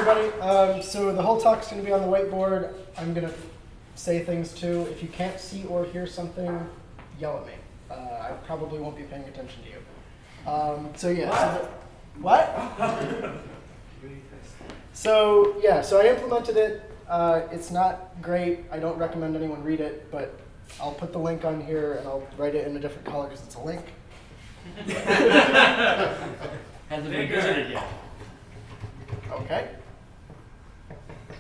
everybody. So the whole talk's going to be on the whiteboard. I'm going to say things too. If you can't see or hear something, yell at me. I probably won't be paying attention to you. So yeah. What? So yeah, so I implemented it. It's not great. I don't recommend anyone read it, but I'll put the link on here and I'll write it in a different color because it's a link. Hasn't been visited yet. Okay.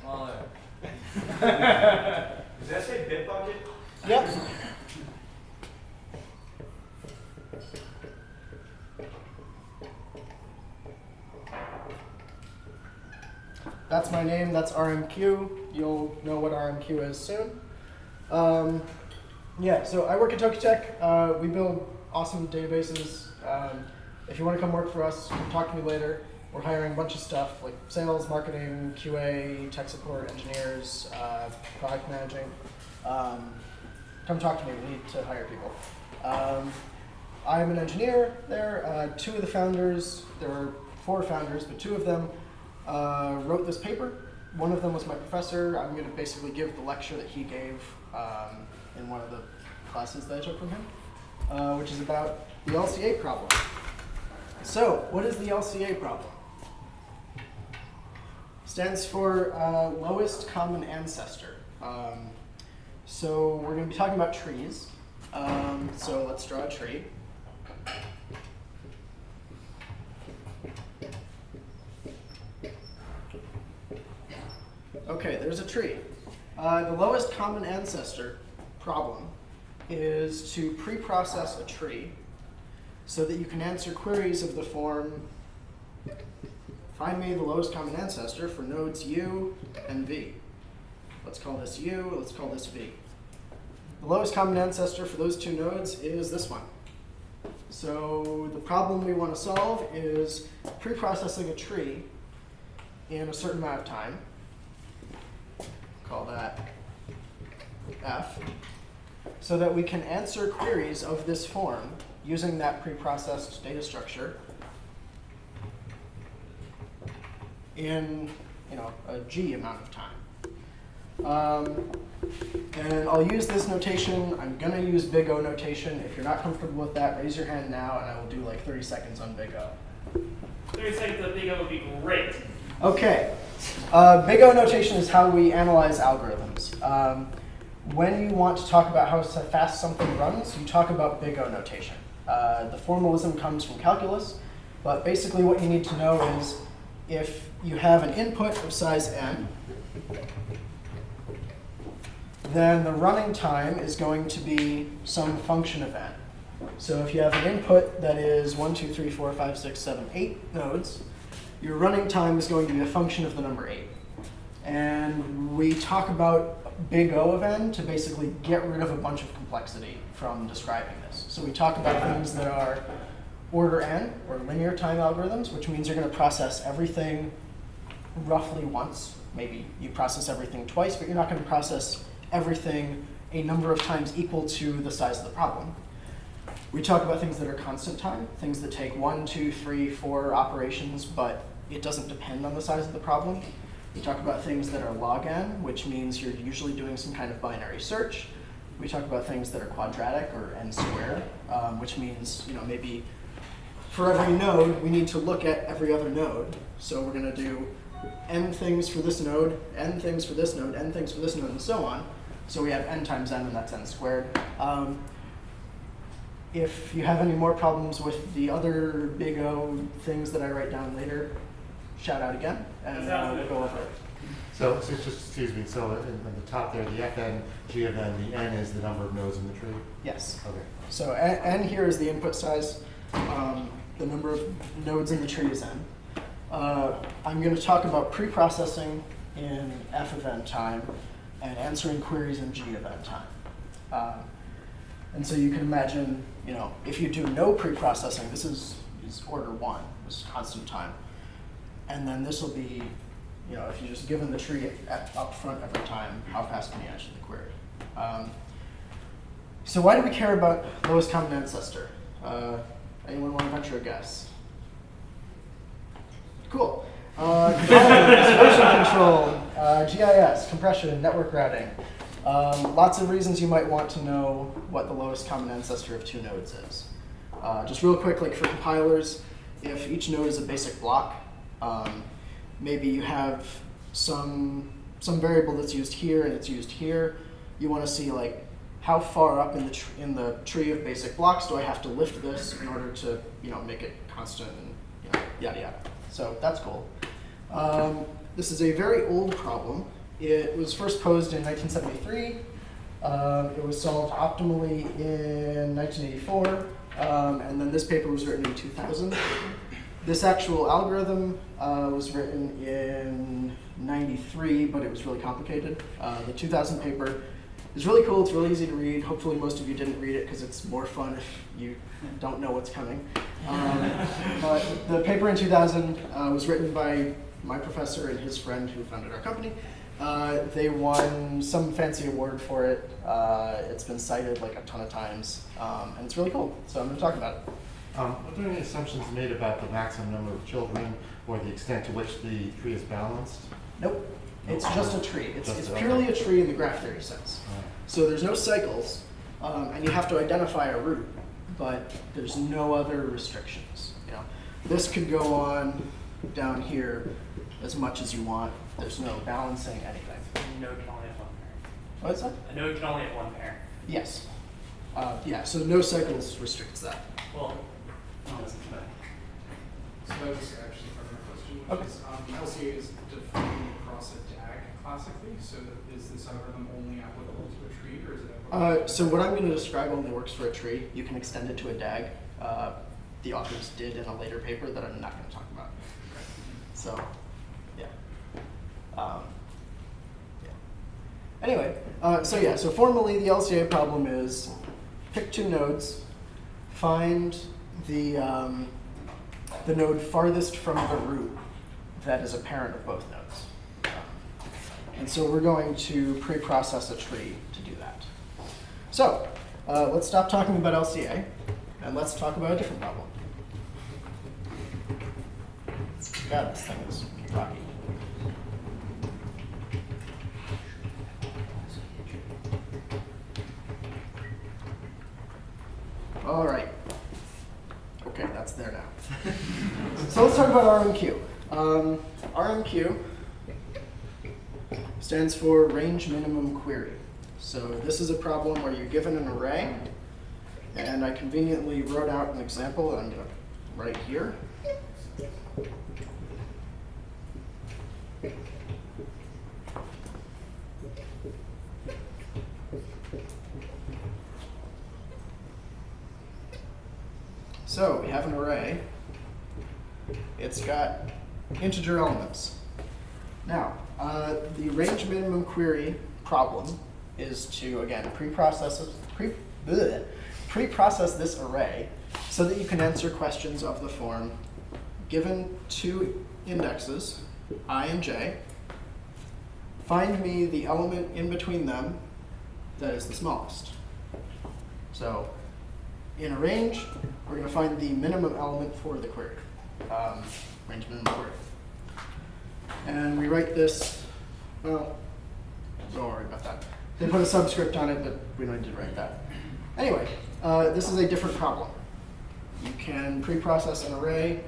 Smaller. Does that say Bitbucket? Yep. That's my name, that's RMQ. You'll know what RMQ is soon. Yeah, so I work at Tokitech. We build awesome databases. If you want to come work for us, come talk to me later. We're hiring a bunch of stuff like sales, marketing, QA, tech support, engineers, product managing. Come talk to me, we need to hire people. I'm an engineer there. Two of the founders, there were 4 founders, but 2 of them wrote this paper. One of them was my professor. I'm going to basically give the lecture that he gave in one of the classes that I took from him, which is about the LCA problem. So, what is the LCA problem? Stands for lowest common ancestor. So we're going to be talking about trees. So let's draw a tree. Okay, there's a tree. The lowest common ancestor problem is to pre-process a tree so that you can answer queries of the form, find me the lowest common ancestor for nodes U and V. Let's call this U, let's call this V. The lowest common ancestor for those 2 nodes is this one. So the problem we want to solve is pre-processing a tree in a certain amount of time. Call that F, so that we can answer queries of this form using that pre-processed data structure in a G amount of time. And I'll use this notation. I'm going to use big O notation. If you're not comfortable with that, raise your hand now, and I will do like 30 seconds on big O. 30 seconds on big O would be great. Okay. Big O notation is how we analyze algorithms. When you want to talk about how fast something runs, you talk about big O notation. The formalism comes from calculus, but basically what you need to know is if you have an input of size n, then the running time is going to be some function of n. So if you have an input that is 1, 2, 3, 4, 5, 6, 7, 8 nodes, your running time is going to be a function of the number 8. And we talk about big O of n to basically get rid of a bunch of complexity from describing this. So we talk about things that are order n, or linear time algorithms, which means you're going to process everything roughly once. Maybe you process everything twice, but you're not going to process everything a number of times equal to the size of the problem. We talk about things that are constant time, things that take 1, 2, 3, 4 operations, but it doesn't depend on the size of the problem. We talk about things that are log n, which means you're usually doing some kind of binary search. We talk about things that are quadratic, or n squared, which means maybe for every node, we need to look at every other node. So we're going to do n things for this node, n things for this node, n things for this node, and so on. So we have n times n, and that's n squared. If you have any more problems with the other big O things that I write down later, shout out again, and we'll go over it. So just, excuse me, so in the top there, the Fn, G of n, the n is the number of nodes in the tree? Yes. Okay. So n here is the input size. The number of nodes in the tree is n. I'm going to talk about pre-processing in f of n time and answering queries in g of n time. And so you can imagine, if you do no pre-processing, this is order 1, this is constant time. And then this will be, if you're just given the tree up front every time, how fast can you answer the query? So why do we care about lowest common ancestor? Anyone want to venture a guess? Cool. Developers, version control, GIS, compression, network routing. Lots of reasons you might want to know what the lowest common ancestor of two nodes is. Just real quick, like for compilers, if each node is a basic block, maybe you have some variable that's used here and it's used here. You want to see like how far up in the tree of basic blocks do I have to lift this in order to make it constant and yada yada. So that's cool. This is a very old problem. It was first posed in 1973. It was solved optimally in 1984, and then this paper was written in 2000. This actual algorithm was written in 93, but it was really complicated. The 2000 paper is really cool. It's really easy to read. Hopefully most of you didn't read it because it's more fun if you don't know what's coming. But the paper in 2000 was written by my professor and his friend who founded our company. They won some fancy award for it. It's been cited like a ton of times, and it's really cool. So I'm going to talk about it. Are there any assumptions made about the maximum number of children or the extent to which the tree is balanced? Nope. It's just a tree. It's Just purely a tree in the graph theory sense. So there's no cycles, and you have to identify a root, but there's no other restrictions. This could go on down here as much as you want. There's no balancing anything. A node can only have one parent. What is that? A node can only have one parent. Yes. Yeah, so no cycles restricts that. Well, no, it doesn't. So that was actually part of my question, which Okay. is LCA is defined across a DAG classically, so is this algorithm only applicable to a tree, or is it applicable? So what I'm going to describe only works for a tree. You can extend it to a DAG. The authors did in a later paper that I'm not going to talk about. So, yeah. Anyway, so formally the LCA problem is pick two nodes, find the node farthest from the root that is a parent of both nodes. And so we're going to pre-process a tree to do that. So let's stop talking about LCA and let's talk about a different problem. God, this thing is rocky. All right. Okay, that's there now. So let's talk about RMQ. RMQ stands for range minimum query. So this is a problem where you're given an array, and I conveniently wrote out an example that I'm going to write here. So we have an array. It's got integer elements. Now, the range minimum query problem is to, again, pre-process this array so that you can answer questions of the form, given two indexes, I and j, find me the element in between them that is the smallest. So in a range, we're going to find the minimum element for the query, range minimum query. And we write this, well, don't worry about that. They put a subscript on it, but we don't need to write that. Anyway, this is a different problem. You can pre-process an array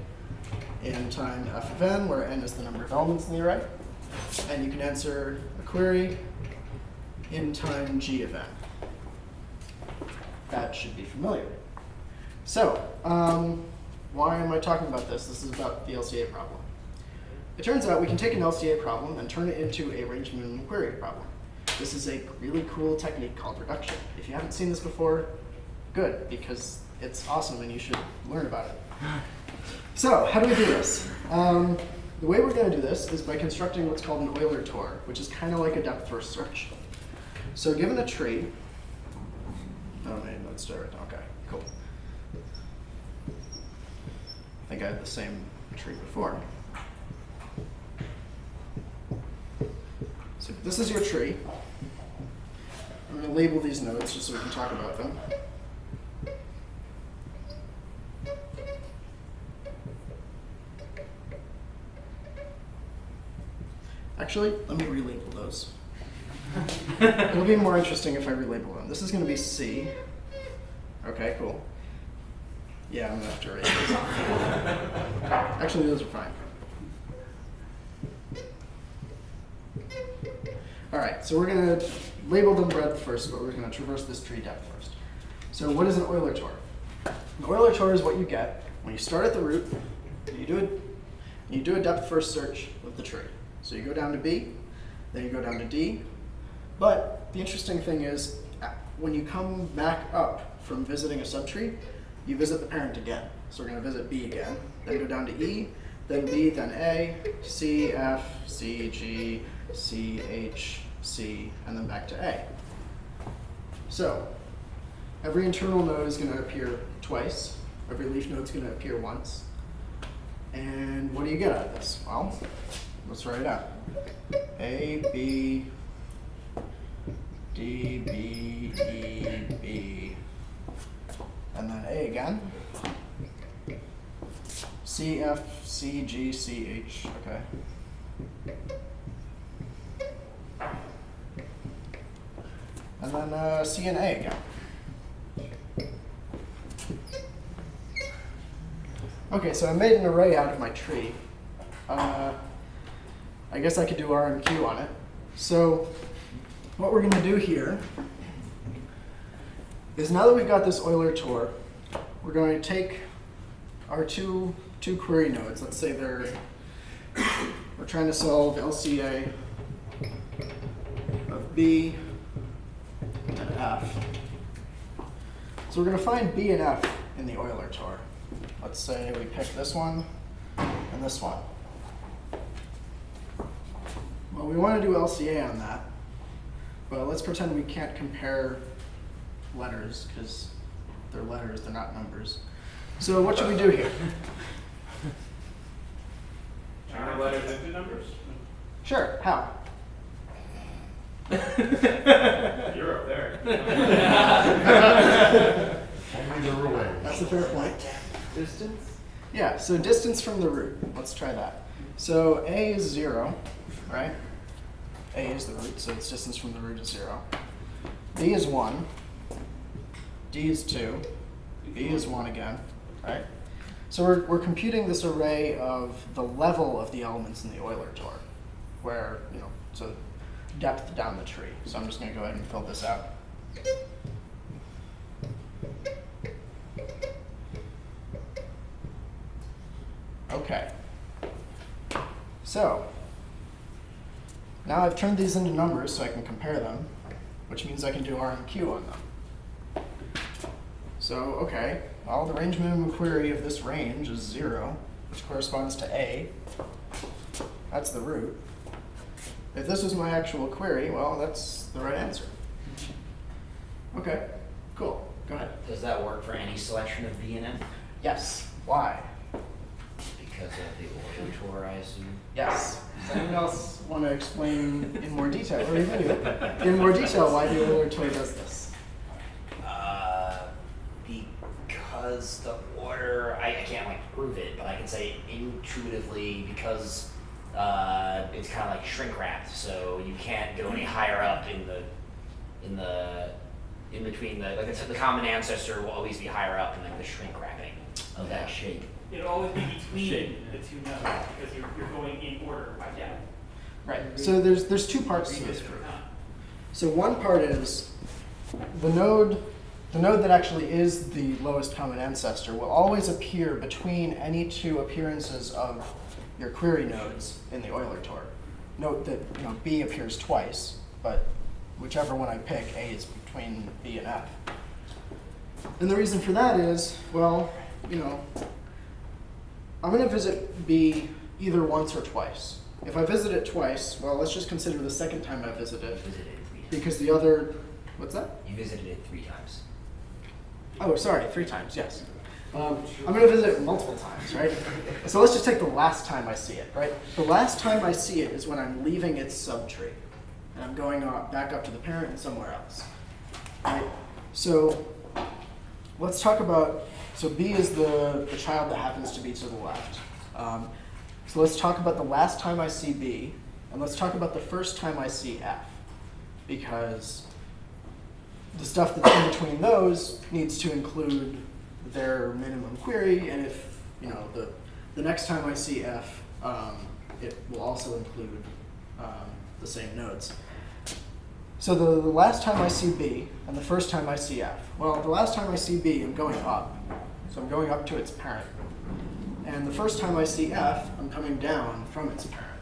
in time f of n, where n is the number of elements in the array. And you can answer a query in time g of n. That should be familiar. So, why am I talking about this? This is about the LCA problem. It turns out we can take an LCA problem and turn it into a range minimum query problem. This is a really cool technique called reduction. If you haven't seen this before, good, because it's awesome and you should learn about it. So, how do we do this? The way we're going to do this is by constructing what's called an Euler Tor, which is kind of like a depth first search. So given a tree, oh man, let's do it. Okay, cool. I think I had the same tree before. So this is your tree. I'm going to label these nodes just so we can talk about them. Actually, let me relabel those. It'll be more interesting if I relabel them. This is going to be C. Okay, cool. Yeah, I'm going to have to erase these. Actually, those are fine. All right, so we're going to label them breadth first, but we're going to traverse this tree depth first. So what is an Euler tour? An Euler tour is what you get when you start at the root, and you do a depth first search of the tree. So you go down to B, then you go down to D. But the interesting thing is, when you come back up from visiting a subtree, you visit the parent again. So we're going to visit B again, then go down to E, then B, then A, C, F, C, G, C, H, C, and then back to A. So every internal node is going to appear twice. Every leaf node is going to appear once. And what do you get out of this? Well, let's write it out. A, B, D, B, E, B, and then A again. C, F, C, G, C, H, okay. And then C and A again. Okay, so I made an array out of my tree. I guess I could do RMQ on it. So what we're going to do here is, now that we've got this Euler tour, we're going to take our two query nodes. Let's say we're trying to solve LCA of B and F. So we're going to find B and F in the Euler tour. Let's say we pick this one and this one. Well, we want to do LCA on that, but let's pretend we can't compare letters, because they're letters, they're not numbers. So what should we do here? Turn letters into numbers? Sure, how? You're up there. Only the way. That's a fair point. Distance? Yeah, so distance from the root. Let's try that. So A is 0, right? A is the root, so its distance from the root is 0. B is 1. D is 2. B is 1 again, right? So we're computing this array of the level of the elements in the Euler tour, where, so depth down the tree. So I'm just going to go ahead and fill this out. Okay. So now I've turned these into numbers so I can compare them, which means I can do RMQ on them. So, okay, well, the range minimum query of this range is 0, which corresponds to A. That's the root. If this was my actual query, well, that's the right answer. Okay, cool. Go ahead. Does that work for any selection of B and F? Yes. Why? Because of the Euler tour, I assume. Yes. Does anyone else want to explain in more detail, or even you, in more detail, why the Euler tour does this? Because the order, I can't prove it, but I can say intuitively, because it's kind of like shrink wrapped, so you can't go any higher up in between the common ancestor will always be higher up in the shrink wrapping of that shape. It'll always be between the two nodes because you're going in order by depth. Right. So there's two parts to this proof. So one part is the node that actually is the lowest common ancestor will always appear between any two appearances of your query nodes in the Euler tour. Note that B appears twice, but whichever one I pick, A is between B and F. And the reason for that is, well, I'm going to visit B either once or twice. If I visit it twice, well, let's just consider the second time I visit it. You visited it 3 times. Because the other, what's that? You visited it 3 times. Oh, sorry, 3 times, yes. I'm going to visit it multiple times, right? So let's just take the last time I see it, right? The last time I see it is when I'm leaving its subtree. And I'm going back up to the parent and somewhere else, right? So let's talk about, so B is the child that happens to be to the left. So let's talk about the last time I see B And let's talk about the first time I see f, because the stuff that's in between those needs to include their minimum query, and if, you know, the next time I see f, it will also include the same nodes. So the last time I see b and the first time I see f. Well, the last time I see b, I'm going up. So I'm going up to its parent. And the first time I see f, I'm coming down from its parent.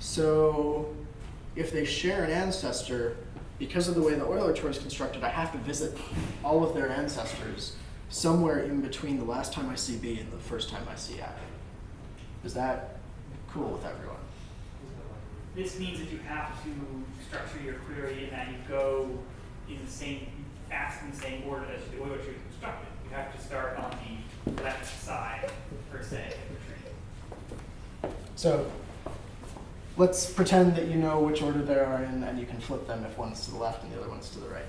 So if they share an ancestor, because of the way the Euler tree is constructed, I have to visit all of their ancestors somewhere in between the last time I see b and the first time I see f. Is that cool with everyone? This means that you have to structure your query and that you go in the same, ask in the same order as the Euler tree is constructed. You have to start on the left side, per se, of the tree. So let's pretend that you know which order they are in, and you can flip them if one's to the left and the other one's to the right.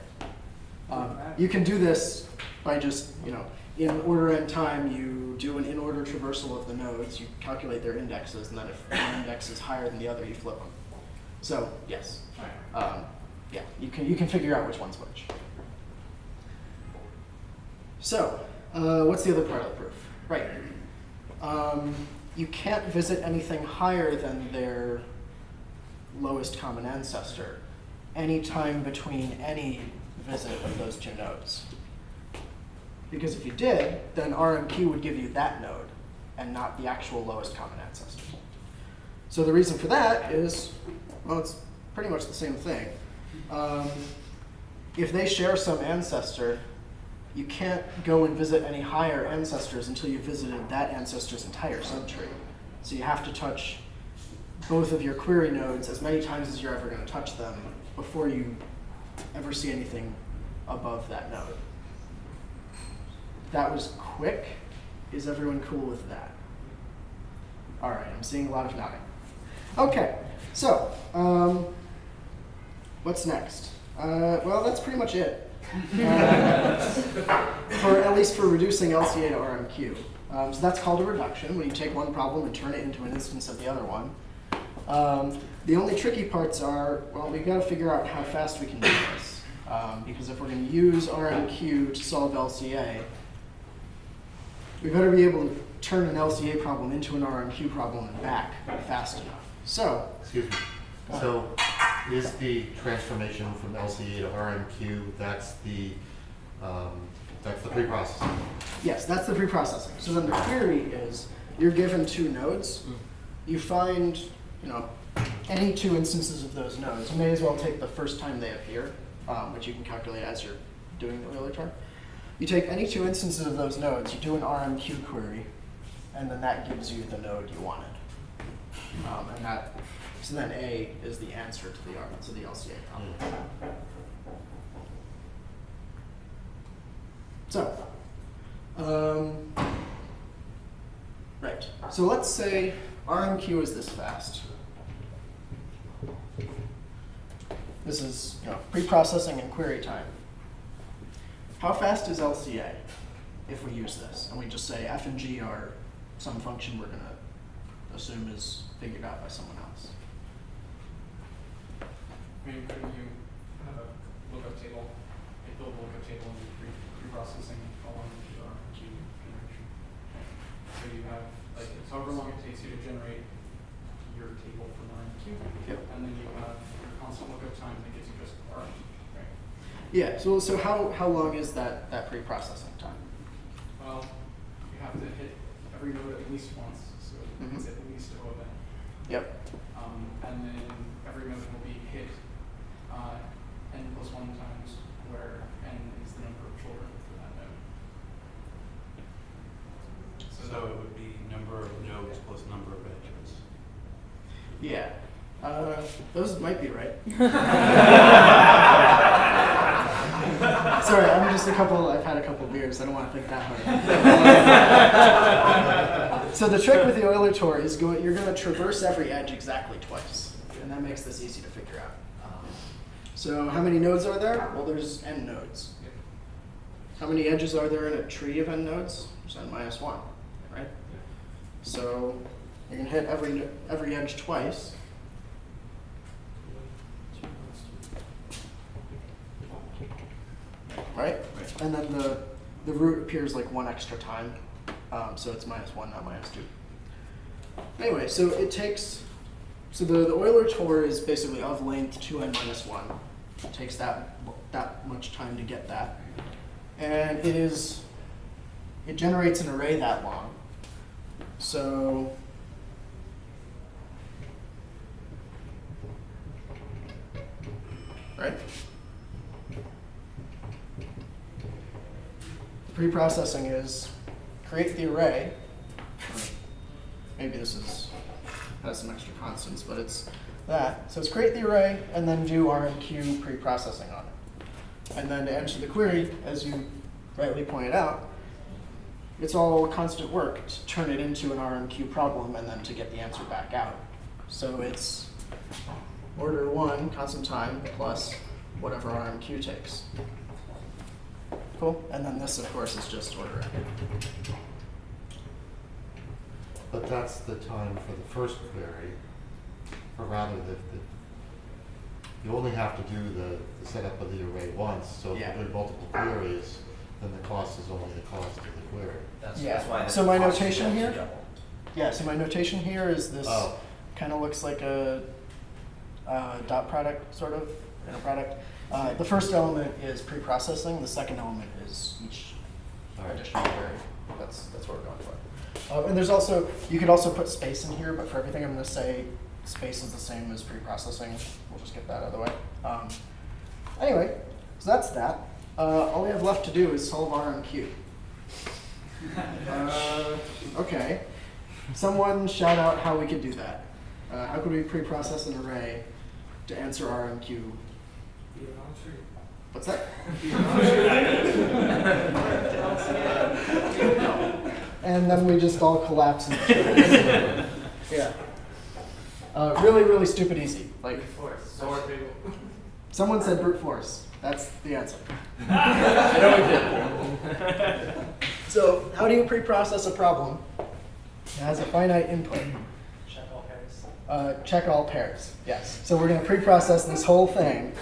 You can do this by just, you know, in order and time, you do an in-order traversal of the nodes, you calculate their indexes, and then if one index is higher than the other, you flip them. So, yes. Yeah, you can figure out which one's which. So, what's the other part of the proof? Right. You can't visit anything higher than their lowest common ancestor any time between any visit of those two nodes. Because if you did, then RMQ would give you that node and not the actual lowest common ancestor. So the reason for that is, well, it's pretty much the same thing. If they share some ancestor, you can't go and visit any higher ancestors until you've visited that ancestor's entire subtree. So you have to touch both of your query nodes as many times as you're ever going to touch them before you ever see anything above that node. That was quick. Is everyone cool with that? All right, I'm seeing a lot of nodding. Okay, so what's next? Well, that's pretty much it. At least for reducing LCA to RMQ. So that's called a reduction, when you take one problem and turn it into an instance of the other one. The only tricky parts are, well, we've got to figure out how fast we can do this. Because if we're going to use RMQ to solve LCA, we better be able to turn an LCA problem into an RMQ problem and back fast enough. So, Excuse me. So is the transformation from LCA to RMQ, that's the preprocessing? yes, that's the preprocessing. So then the query is, you're given two nodes. You find, you know, any two instances of those nodes. You may as well take the first time they appear, which you can calculate as you're doing the Euler chart. You take any two instances of those nodes, you do an RMQ query, and then that gives you the node you wanted. So then A is the answer to the LCA problem. So, right. So let's say RMQ is this fast. This is, you know, preprocessing and query time. How fast is LCA if we use this? And we just say f and g are some function we're going to assume is figured out by someone else. I mean, couldn't you have a lookup table, build a lookup table and do pre-processing along with the RMQ generation? So you have, like, it's however long it takes you to generate your table from RMQ, and then you have your constant lookup time that gives you just RMQ, right? Yeah, so how long is that pre-processing time? Well, you have to hit every node at least once, so it's at least O of n. Yep. And then every node will be hit n+1 times, where n is the number of children for that node. So it would be number of nodes plus number of edges. Yeah. Those might be right. Sorry, I've had a couple beers. I don't want to think that hard. So the trick with the Euler tree is you're going to traverse every edge exactly twice. And that makes this easy to figure out. So how many nodes are there? Well, there's n nodes. How many edges are there in a tree of n nodes? There's n-1, right? So you're going to hit every edge twice. right? And then the root appears like one extra time, so it's -1, not -2. Anyway, so it takes, so the Euler Tor is basically of length 2n minus 1. It takes that much time to get that. And it generates an array that long. So right? Pre-processing is create the array. Maybe this has some extra constants, but it's that. So it's create the array and then do RMQ pre-processing on it. And then to answer the query, as you rightly pointed out, it's all constant work to turn it into an RMQ problem and then to get the answer back out. So it's order 1 constant time plus whatever RMQ takes. Cool. And then this, of course, is just order n. But that's the time for the first query, or rather, you only have to do the setup of the array once. So if Yeah. you do multiple queries, then the cost is only the cost of the query. That's why. So my cost notation is here? double. Yeah, so my notation here is this Oh. kind of looks like a dot product, sort of, inner product. The first element is pre-processing. The second element is each additional query. That's what we're going for. And there's also, you could also put space in here, but for everything I'm going to say, space is the same as pre-processing. We'll just get that out of the way. Anyway, so that's that. All we have left to do is solve RMQ. Okay. Someone shout out how we could do that. How could we pre-process an array to answer RMQ? What's that? And then we just all collapse in the Yeah. Really, really stupid easy. Like, someone said brute force. That's the answer. I know we did. So, how do you pre-process a problem that has a finite input? Check all pairs. Check all pairs, yes. So we're going to pre-process this whole thing,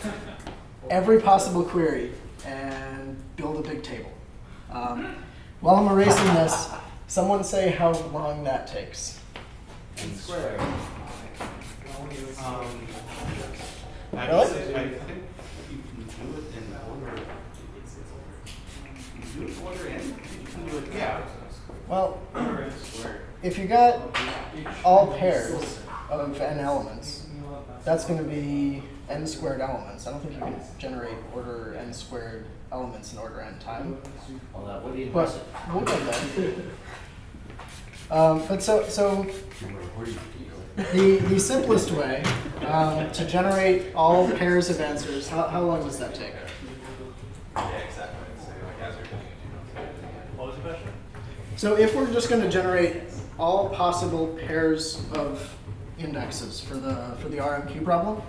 every possible query, and build a big table. While I'm erasing this, someone say how long that takes. N squared. I Really? think you can do it in order. You can do it in order and you can do it, yeah. Well, if you got all pairs of n elements, that's going to be n squared elements. I don't think you can generate order n squared elements in order n time. Well, that would be But impressive. we'll get there. But so the simplest way to generate all pairs of answers, how long does that take? What was the question? So if we're just going to generate all possible pairs of indexes for the RMQ problem,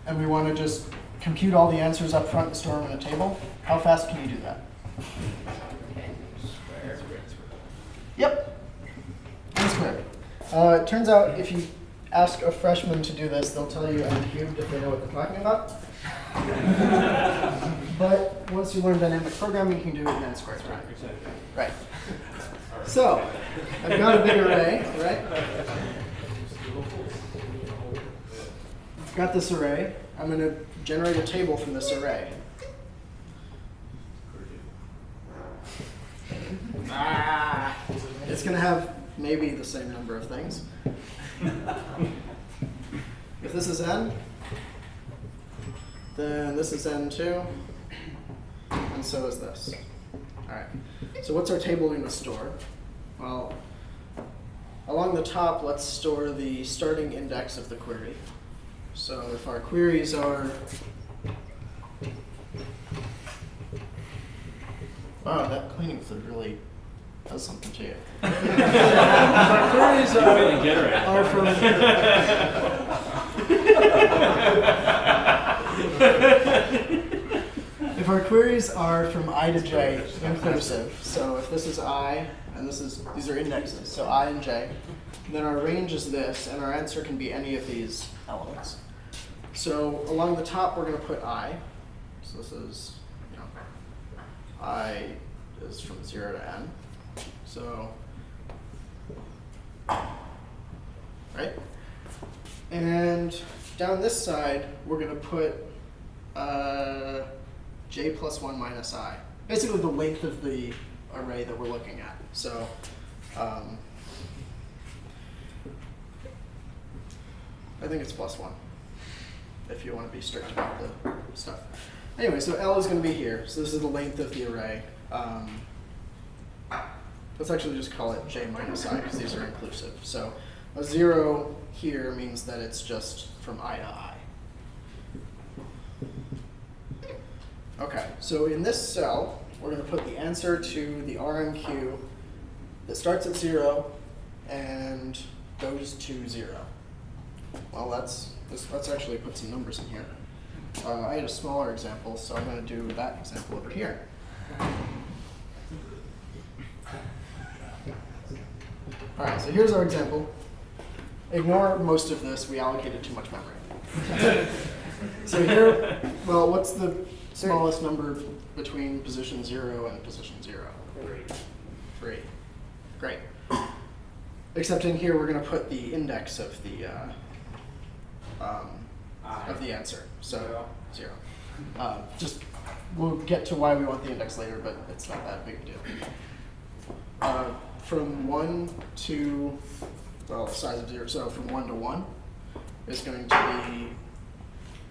and we want to just compute all the answers up front and store them in a table, how fast can you do that? N squared. Yep. N squared. It turns out if you ask a freshman to do this, they'll tell you n cubed if they know what they're talking about. But once you learn dynamic programming, you can do it in n squared. Right. So, I've got a big array, right? I've got this array. I'm going to generate a table from this array. It's going to have maybe the same number of things. If this is n, then this is n too, and so is this. All right. So what's our table going to store? Well, along the top, let's store the starting index of the query. So if our queries are, wow, that cleaning fluid really does something to you. If our queries are from if our queries are from I to j inclusive, so if this is I and these are indexes, so I and j, then our range is this, and our answer can be any of these elements. So along the top, we're going to put I. So this is I is from 0 to n. So, right? And down this side, we're going to put j plus 1 minus I. Basically the length of the array that we're looking at. So, I think it's plus 1, if you want to be strict about the stuff. Anyway, so L is going to be here. So this is the length of the array. Let's actually just call it j minus I, because these are inclusive. So a 0 here means that it's just from I to I. Okay, so in this cell, we're going to put the answer to the RMQ that starts at 0 and goes to 0. Well, let's actually put some numbers in here. I had a smaller example, so I'm going to do that example over here. All right, so here's our example. Ignore most of this. We allocated too much memory. So here, well, what's the smallest number between position 0 and position 0? 3. Great. Except in here, we're going to put the index of the answer. So 0. Just we'll get to why we want the index later, but it's not that big a deal. From 1 to, well, the size of 0, so from 1 to 1 is going to be,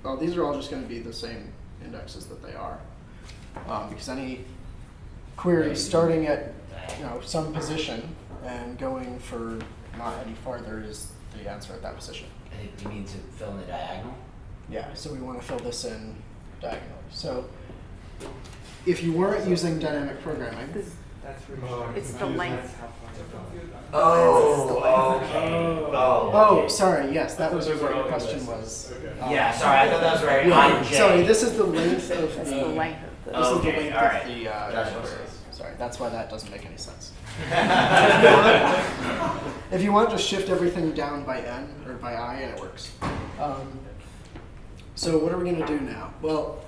well, these are all just going to be the same indexes that they are. Because any query starting at some position and going for not any farther is the answer at that position. I think you mean to fill in the diagonal? Yeah, so we want to fill this in diagonally. So if you weren't using dynamic programming, It's the length. Oh, okay. Oh, sorry. Yes, that was what your question was. Yeah, sorry, I thought that was right. Yeah, On J. sorry, this is the length of That's the. the length of the. This is the Okay, length all right. of the. Gotcha. Sorry, that's why that doesn't make any sense. If you want, just shift everything down by n or by I, and it works. So what are we going to do now? Well,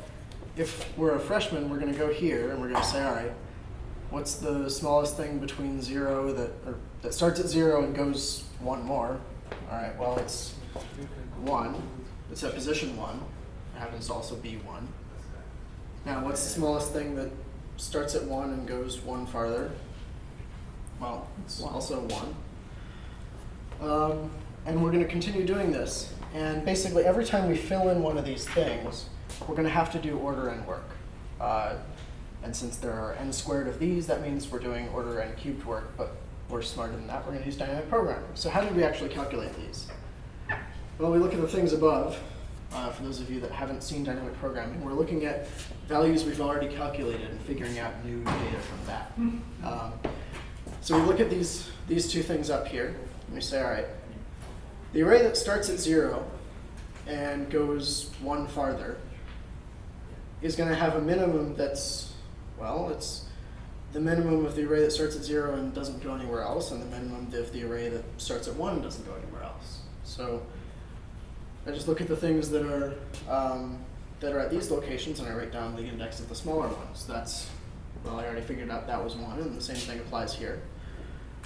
if we're a freshman, we're going to go here and we're going to say, all right, what's the smallest thing between 0 that starts at 0 and goes 1 more? All right, well, it's 1. It's at position 1. It happens to also be 1. Now, what's the smallest thing that starts at 1 and goes 1 farther? Well, it's also 1. And we're going to continue doing this. And basically, every time we fill in one of these things, we're going to have to do order n work. And since there are n squared of these, that means we're doing order n cubed work, but we're smarter than that. We're going to use dynamic programming. So how did we actually calculate these? Well, we look at the things above. For those of you that haven't seen dynamic programming, we're looking at values we've already calculated and figuring out new data from that. So we look at these two things up here, and we say, all right, the array that starts at 0 and goes 1 farther is going to have a minimum that's, well, it's the minimum of the array that starts at 0 and doesn't go anywhere else, and the minimum of the array that starts at 1 and doesn't go anywhere else. So I just look at the things that are at these locations, and I write down the index of the smaller ones. That's, well, I already figured out that was 1, and the same thing applies here.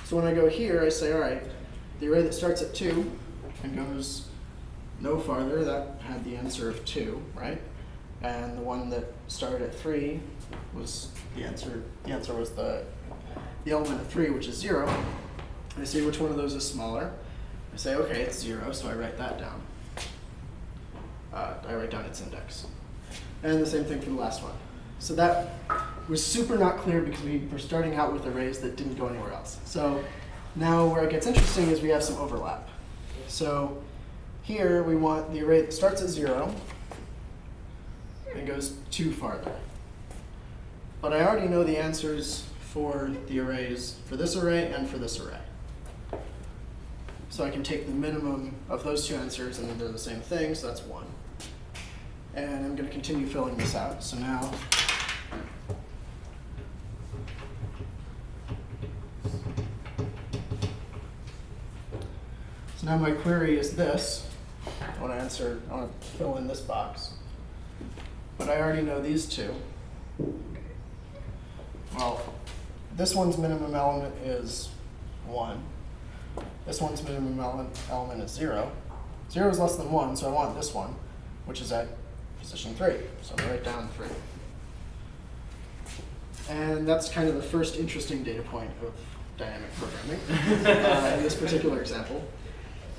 So when I go here, I say, all right, the array that starts at 2 and goes no farther, that had the answer of 2, right? And the one that started at 3 was the answer. The answer was the element of 3, which is 0. I see which one of those is smaller. I say, okay, it's 0, so I write that down. I write down its index. And the same thing for the last one. So that was super not clear because we were starting out with arrays that didn't go anywhere else. So now where it gets interesting is we have some overlap. So here we want the array that starts at 0 and goes 2 farther. But I already know the answers for the arrays for this array and for this array. So I can take the minimum of those 2 answers, and they're the same thing, so that's 1. And I'm going to continue filling this out. So now my query is this. I want to fill in this box. But I already know these 2. this one's minimum element is 1. This one's minimum element is 0. 0 is less than 1, so I want this one, which is at position 3. So I'm going to write down 3. And that's kind of the first interesting data point of dynamic programming in this particular example.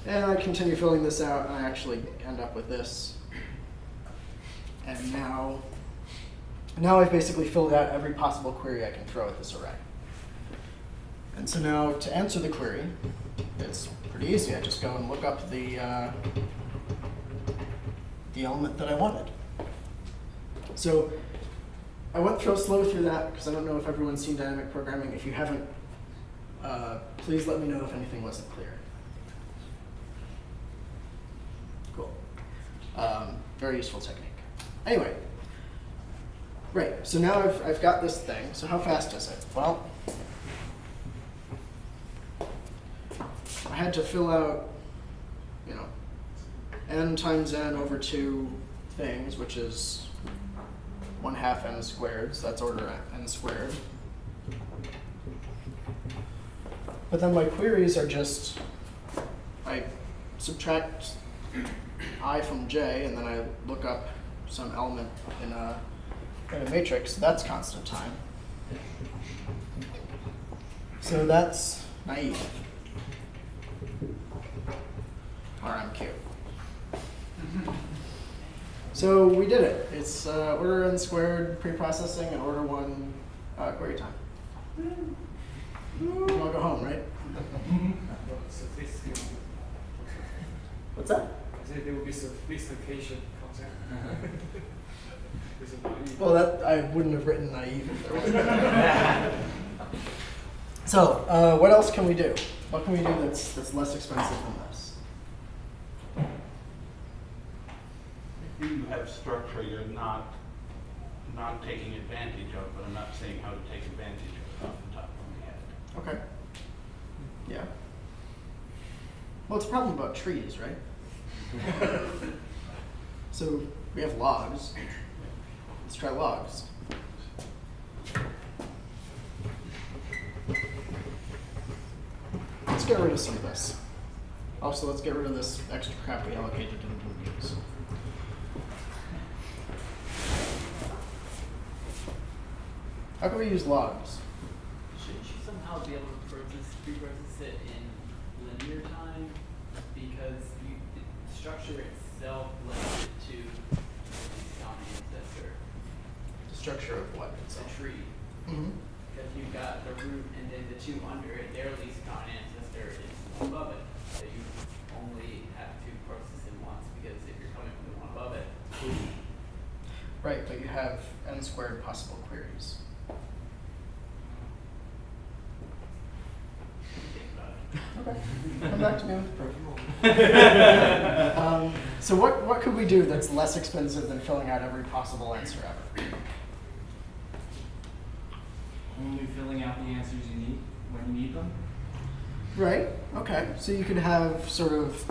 And I continue filling this out, and I actually end up with this. And now I've basically filled out every possible query I can throw at this array. And so now to answer the query, it's pretty easy. I just go and look up the element that I wanted. So I went slow through that because I don't know if everyone's seen dynamic programming. If you haven't, please let me know if anything wasn't clear. Cool. Very useful technique. Anyway, right. So now I've got this thing. So how fast is it? Well, I had to fill out, n times n over 2 things, which is 1/2 n squared. So that's order n squared. But then my queries are just, I subtract I from j, and then I look up some element in a matrix. That's constant time. So that's naive. RMQ. So we did it. It's order n squared pre-processing and order 1 query time. You all go home, right? What's that? I said there will be some simplification concept. Well, I wouldn't have written naive if there wasn't. So, what else can we do? What can we do that's less expensive than this? You have structure you're not taking advantage of, but I'm not saying how to take advantage of it off the top of my head. Okay. Yeah. Well, it's a problem about trees, right? So we have logs. Let's try logs. Let's get rid of some of this. Also, let's get rid of this extra crap we allocated into views. How can we use logs? Should you somehow be able to pre-process it in linear time? Because the structure itself limits it to on Ancestor. The structure of what? It's a tree. Mm-hmm. Because you've got the root and then the 2 under it, their least common ancestor is above it. So you only have to process it once, because if you're coming from the one above it, Right, but you have n squared possible queries. think about it. Okay. Come back to me with the proof. So what could we do that's less expensive than filling out every possible answer ever? Only filling out the answers you need when you need them. Right. Okay. So you could have sort of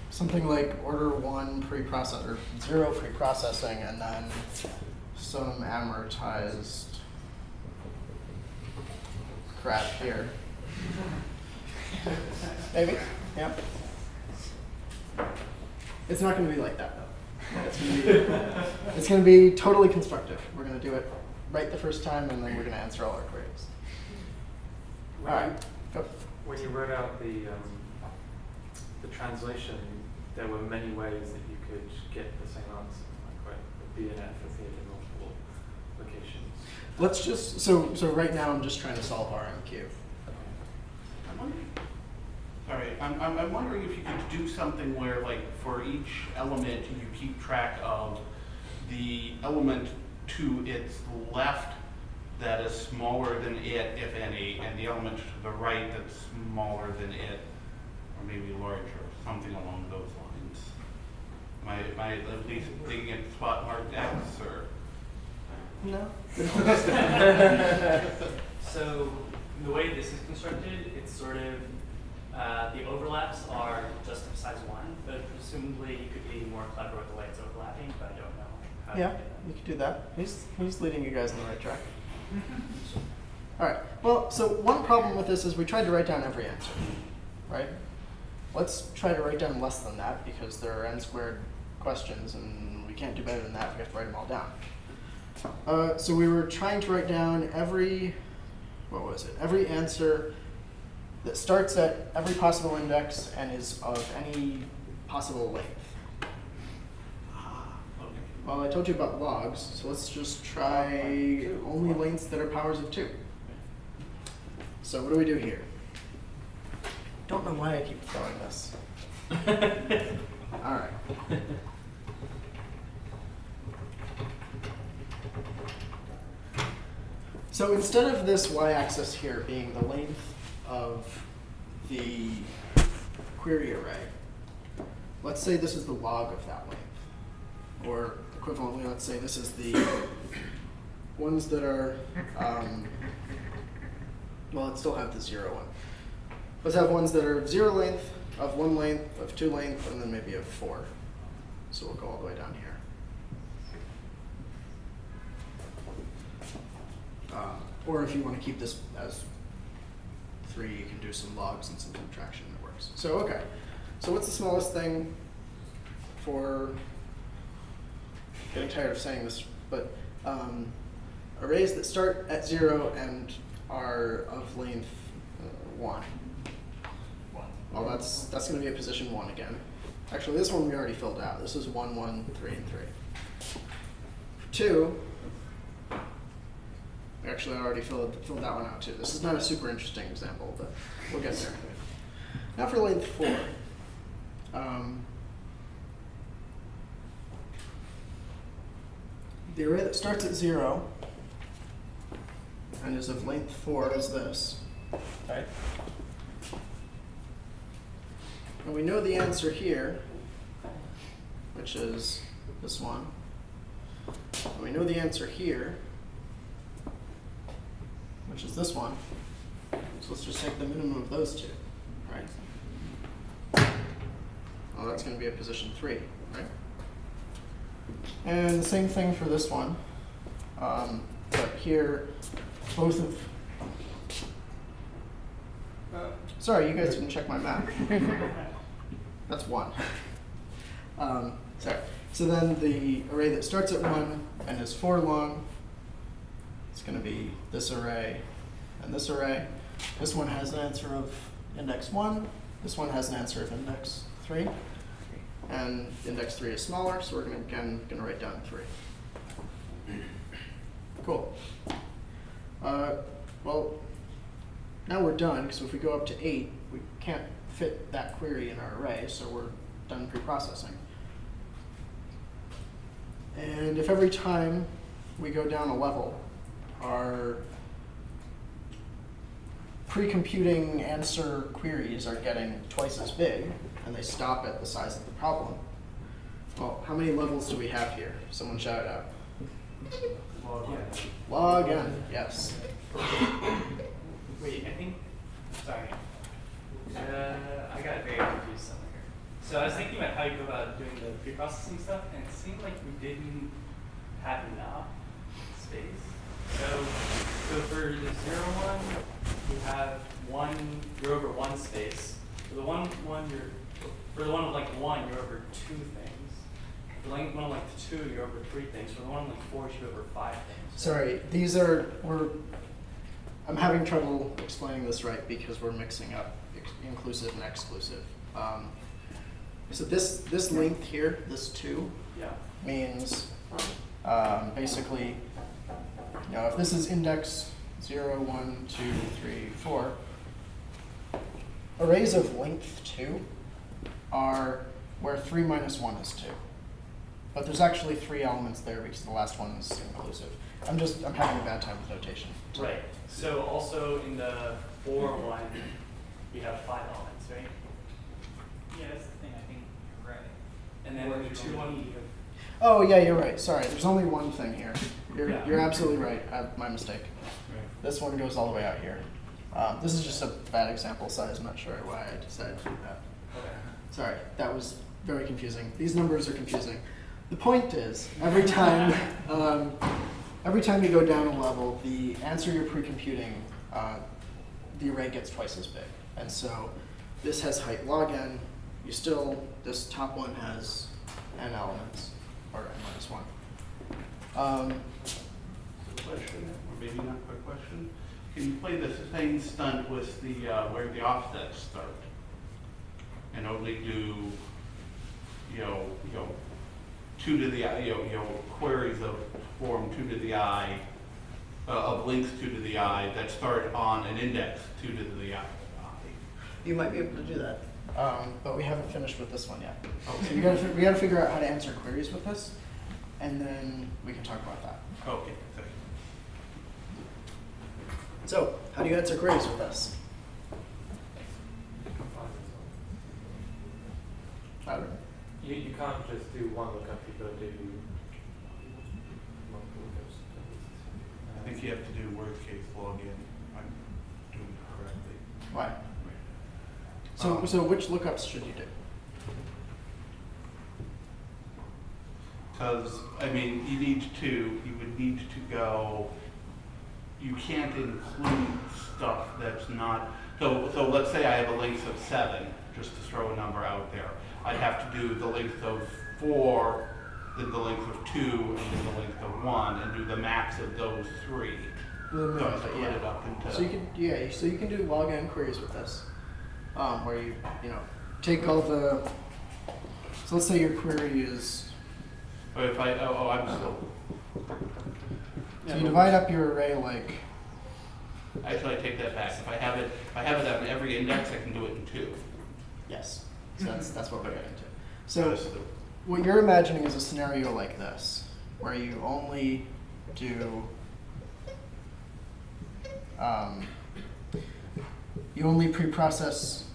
something like order 1 pre-process or 0 pre-processing, and then some amortized crap here. Maybe. Yeah. It's not going to be like that though. It's going to be totally constructive. We're going to do it right the first time, and then we're going to answer all our queries. All right. Go. When you wrote out the translation, there were many ways that you could get the same answer, like the BNF appeared in multiple locations. Let's just so right now I'm just trying to solve RMQ. I'm wondering if you could do something where, like, for each element, you keep track of the element to its left that is smaller than it, if any, and the element to the right that's smaller than it, or maybe larger, something along those lines. Am I at least thinking it spot marked X, or? No. So the way this is constructed, it's sort of the overlaps are just of size 1, but presumably you could be more clever with the way it's overlapping, but I don't know how to Yeah, do that. you could do that. He's leading you guys in the right track. All right. Well, so one problem with this is we tried to write down every answer, right? Let's try to write down less than that because there are n squared questions and we can't do better than that. We have to write them all down. So we were trying to write down every, what was it? Every answer that starts at every possible index and is of any possible length. Well, I told you about logs, so let's just try only lengths that are powers of 2. So what do we do here? Don't know why I keep throwing this. All right. So instead of this y-axis here being the length of the query array, let's say this is the log of that length. Or equivalently, let's say this is the ones that are, well, let's still have the 0 one. Let's have ones that are of 0 length, of 1 length, of 2 length, and then maybe of 4. So we'll go all the way down here. Or if you want to keep this as 3, you can do some logs and some subtraction that works. So okay, so what's the smallest thing for, getting tired of saying this, but arrays that start at 0 and are of length 1. Well, that's going to be a position 1 again. Actually, this one we already filled out. This is 1, 1, 3, and 3. For 2, actually I already filled that one out too. This is not a super interesting example, but we'll get there. Now for length 4. The array that starts at 0 and is of length 4 is this, right? And we know the answer here, which is this one. And we know the answer here, which is this one. So let's just take the minimum of those two, right? Well, that's going to be a position 3, right? And the same thing for this one. But here, both of... sorry, you guys didn't check my math. That's 1. Sorry. So then the array that starts at 1 and is 4 long, it's going to be this array and this array. This one has an answer of index 1. This one has an answer of index 3. And index 3 is smaller, so we're going to write down 3. Cool. Well, now we're done, because if we go up to 8, we can't fit that query in our array, so we're done pre-processing. And if every time we go down a level, our pre-computing answer queries are getting twice as big, and they stop at the size of the problem. Well, how many levels do we have here? Someone shout it out. Log n, yes. Wait, I think, sorry. I got very confused somewhere here. So I was thinking about how you go about doing the pre-processing stuff, and it seemed like we didn't have enough space. So for the 0, 1, you have you're over 1 space. For the one of like 1, you're over 2 things. For the one of like 2, you're over 3 things. For the one of like 4, you're over 5 things. Sorry, I'm having trouble explaining this right because we're mixing up inclusive and exclusive. So this length here, this 2, means basically, if this is index 0, 1, 2, 3, 4, arrays of length 2 are where 3 minus 1 is 2. But there's actually 3 elements there because the last one is inclusive. I'm having a bad time with notation. Right. So also in the 4 one, you have 5 elements, right? Yeah, that's the thing. I think you're right. And then in the 2 one, you have. Oh yeah, you're right. Sorry, there's only one thing here. Yeah. You're absolutely right. My mistake. Right. This one goes all the way out here. This is just a bad example size. I'm not sure why I decided to do that. Okay. Sorry, that was very confusing. These numbers are confusing. The point is, every time every time you go down a level, the answer you're pre-computing, the array gets twice as big. And so this has height log n. This top one has n elements, or n minus 1. Question, or maybe not quite question. Can you play the same stunt with the where the offsets start, and only do, 2 to the I, queries of form 2 to the I, of links 2 to the I that start on an index 2 to the I. You might be able to do that, but we haven't finished with this one yet. Okay. So we gotta figure out how to answer queries with this, and then we can talk about that. Okay, thank you. So, how do you answer queries with this? Louder. You can't just do one lookup, you've got to do multiple lookups. I think you have to do worst case login. I'm doing it correctly. Why? So which lookups should you do? Because, I mean, you would need to go, you can't include stuff that's not, so let's say I have a length of 7, just to throw a number out there. I'd have to do the length of 4, then the length of 2, and then the length of 1, and do the max of those 3. So I split it up into. So you can do log n queries with this, where you take all the. So let's say your query is. But if I'm still. So you divide up your array like. Actually, I take that back. If I have it on every index, I can do it in 2. Yes. So that's what we're getting to. So what you're imagining is a scenario like this, where you only do. You only pre-process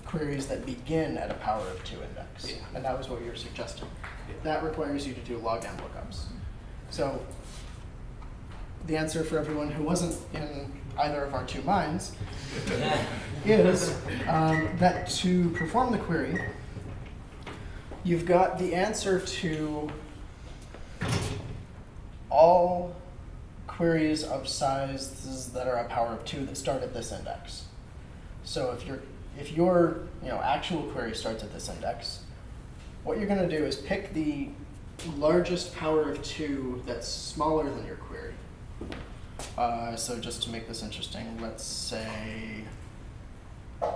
queries that begin at a power of 2 index. Yeah. And that was what you were suggesting. Yeah. That requires you to do log n lookups. So the answer for everyone who wasn't in either of our 2 minds is that to perform the query, you've got the answer to all queries of sizes that are a power of 2 that start at this index. So if your actual query starts at this index, what you're going to do is pick the largest power of 2 that's smaller than your query. So just to make this interesting, let's say You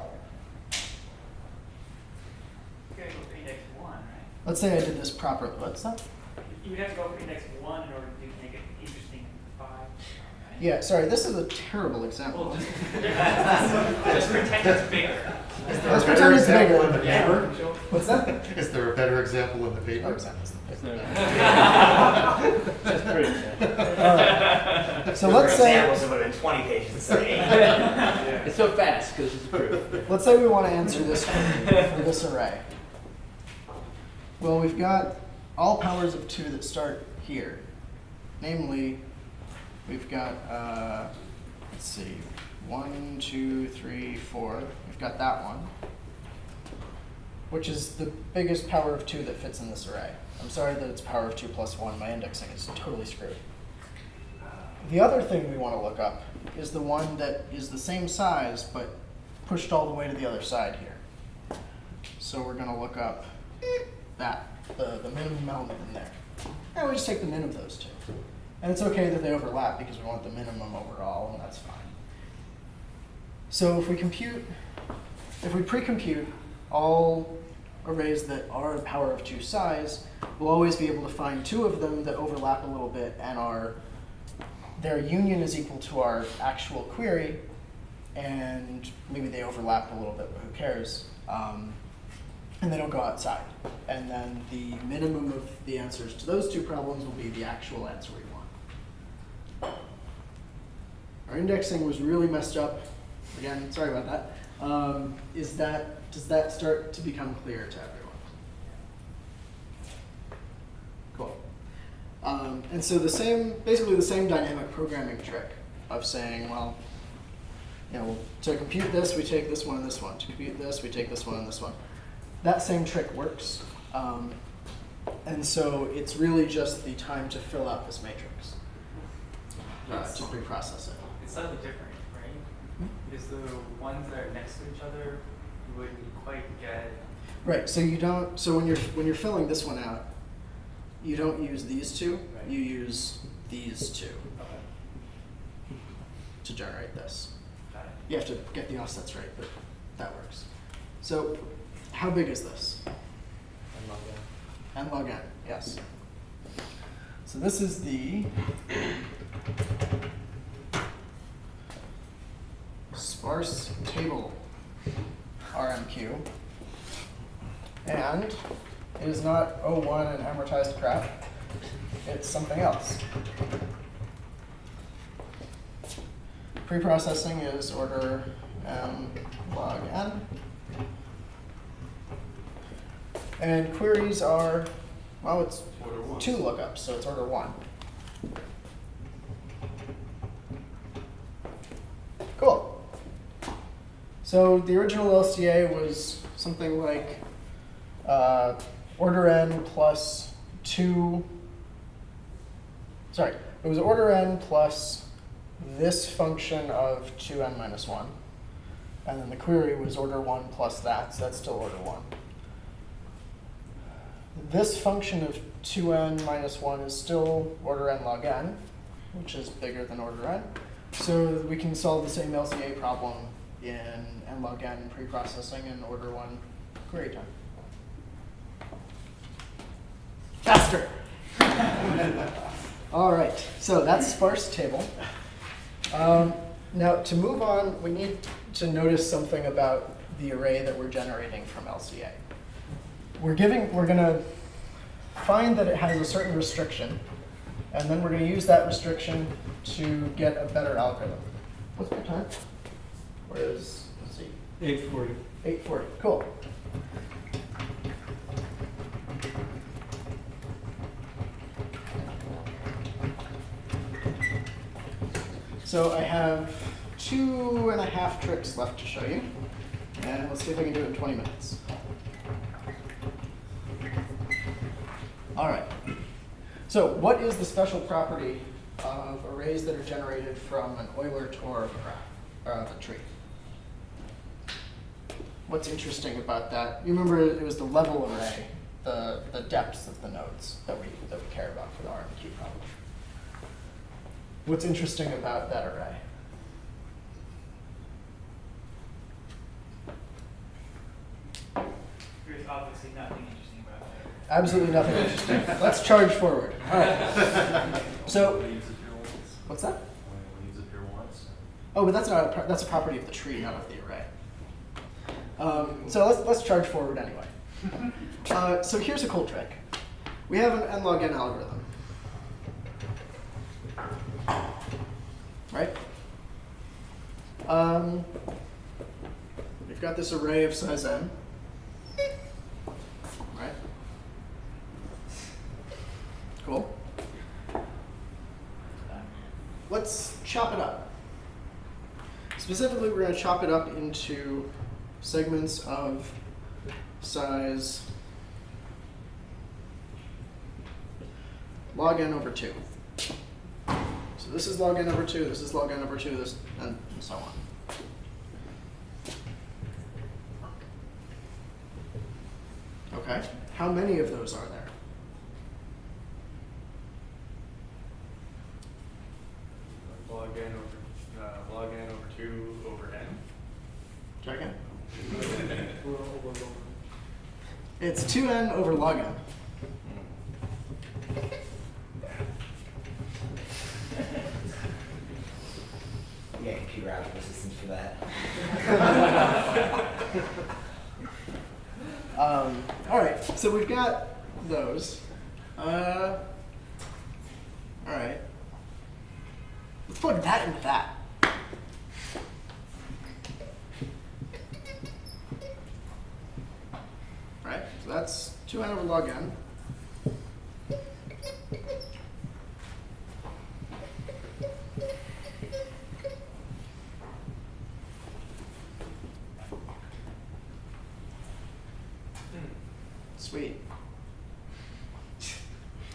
gotta go for index 1, right? let's say I did this properly. What's that? You would have to go for index 1 in order to make it interesting 5. Right? Yeah, sorry, this is a terrible example. Well, just pretend it's bigger. Let's pretend it's bigger. In the paper? What's that? Is there a better example in the paper? Oh, examples. That's pretty good. So let's say examples, it would have been 20 pages instead of 8. It's so fast because it's proof. let's say we want to answer this query for this array. Well, we've got all powers of 2 that start here. Namely, we've got let's see, 1, 2, 3, 4. We've got that one, which is the biggest power of 2 that fits in this array. I'm sorry that it's power of 2 plus 1. My indexing is totally screwed. The other thing we want to look up is the one that is the same size but pushed all the way to the other side here. So we're going to look up that, the minimum element in there. And we just take the min of those 2. And it's okay that they overlap because we want the minimum overall, and that's fine. So if we pre-compute all arrays that are a power of 2 size, we'll always be able to find 2 of them that overlap a little bit and their union is equal to our actual query, and maybe they overlap a little bit, but who cares? And they don't go outside. And then the minimum of the answers to those 2 problems will be the actual answer we want. Our indexing was really messed up. Again, sorry about that. Does that start to become clear to everyone? Cool. And so basically the same dynamic programming trick of saying, well, to compute this, we take this one and this one. To compute this, we take this one and this one. That same trick works. And so it's really just the time to fill out this matrix. to preprocess it. It's slightly different, right? Because the ones that are next to each other, you wouldn't quite get. Right. So you don't. So when you're filling this one out, you don't use these two. Right. You use these two Okay. to generate this. Got it. You have to get the offsets right, but that works. So how big is this? And log n. N log n. Yes. So this is the sparse table RMQ. And it is not O1 and amortized crap. It's something else. Preprocessing is order m log n. And queries are, well, it's Order 1. 2 lookups, so it's order 1. Cool. So the original LCA was something like order n plus 2. Sorry, it was order n plus this function of 2n minus 1. And then the query was order 1 plus that, so that's still order 1. This function of 2n minus 1 is still order n log n, which is bigger than order n. So we can solve the same LCA problem in n log n preprocessing and order 1 query time. Faster! All right, so that's sparse table. Now to move on, we need to notice something about the array that we're generating from LCA. We're going to find that it has a certain restriction, and then we're going to use that restriction to get a better algorithm. What's my time? Let's see. 840. 8:40. Cool. So I have 2.5 tricks left to show you, and let's see if I can do it in 20 minutes. All right. So what is the special property of arrays that are generated from an Euler Tor of a graph, or of a tree? What's interesting about that? You remember it was the level array, the depths of the nodes that we care about for the RMQ problem. What's interesting about that array? There's obviously nothing interesting about that. Absolutely nothing interesting. Let's charge forward. All right. So, what's that? Oh, but that's not that's a property of the tree, not of the array. So let's charge forward anyway. So here's a cool trick. We have an n log n algorithm, right? We've got this array of size n, right? Cool. Let's chop it up. Specifically, we're going to chop it up into segments of size log n over 2. So this is log n over 2, this is log n over 2, this, and so on. Okay, how many of those are there? Log n over 2 over n. Try again. It's 2n over log n. Yeah, computer algebra systems for that. All right, so we've got those. All right. Let's plug that into that. Right, so that's 2n over log n. Sweet.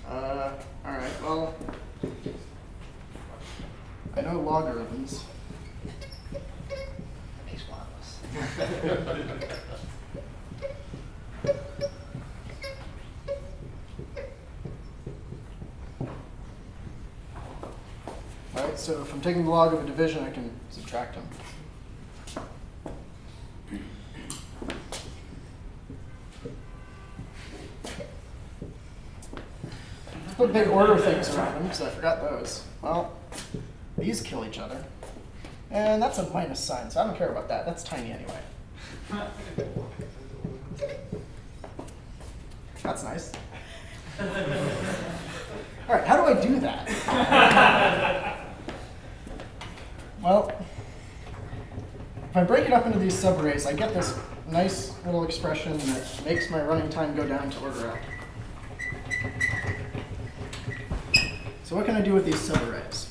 All right, well, logarithms. That makes one of us. All right, so if I'm taking the log of a division, I can subtract them. Put big order things around them because I forgot those. Well, these kill each other. And that's a minus sign, so I don't care about that. That's tiny anyway. That's nice. All right, how do I do that? Well, if I break it up into these subarrays, I get this nice little expression that makes my running time go down to order L. So what can I do with these subarrays?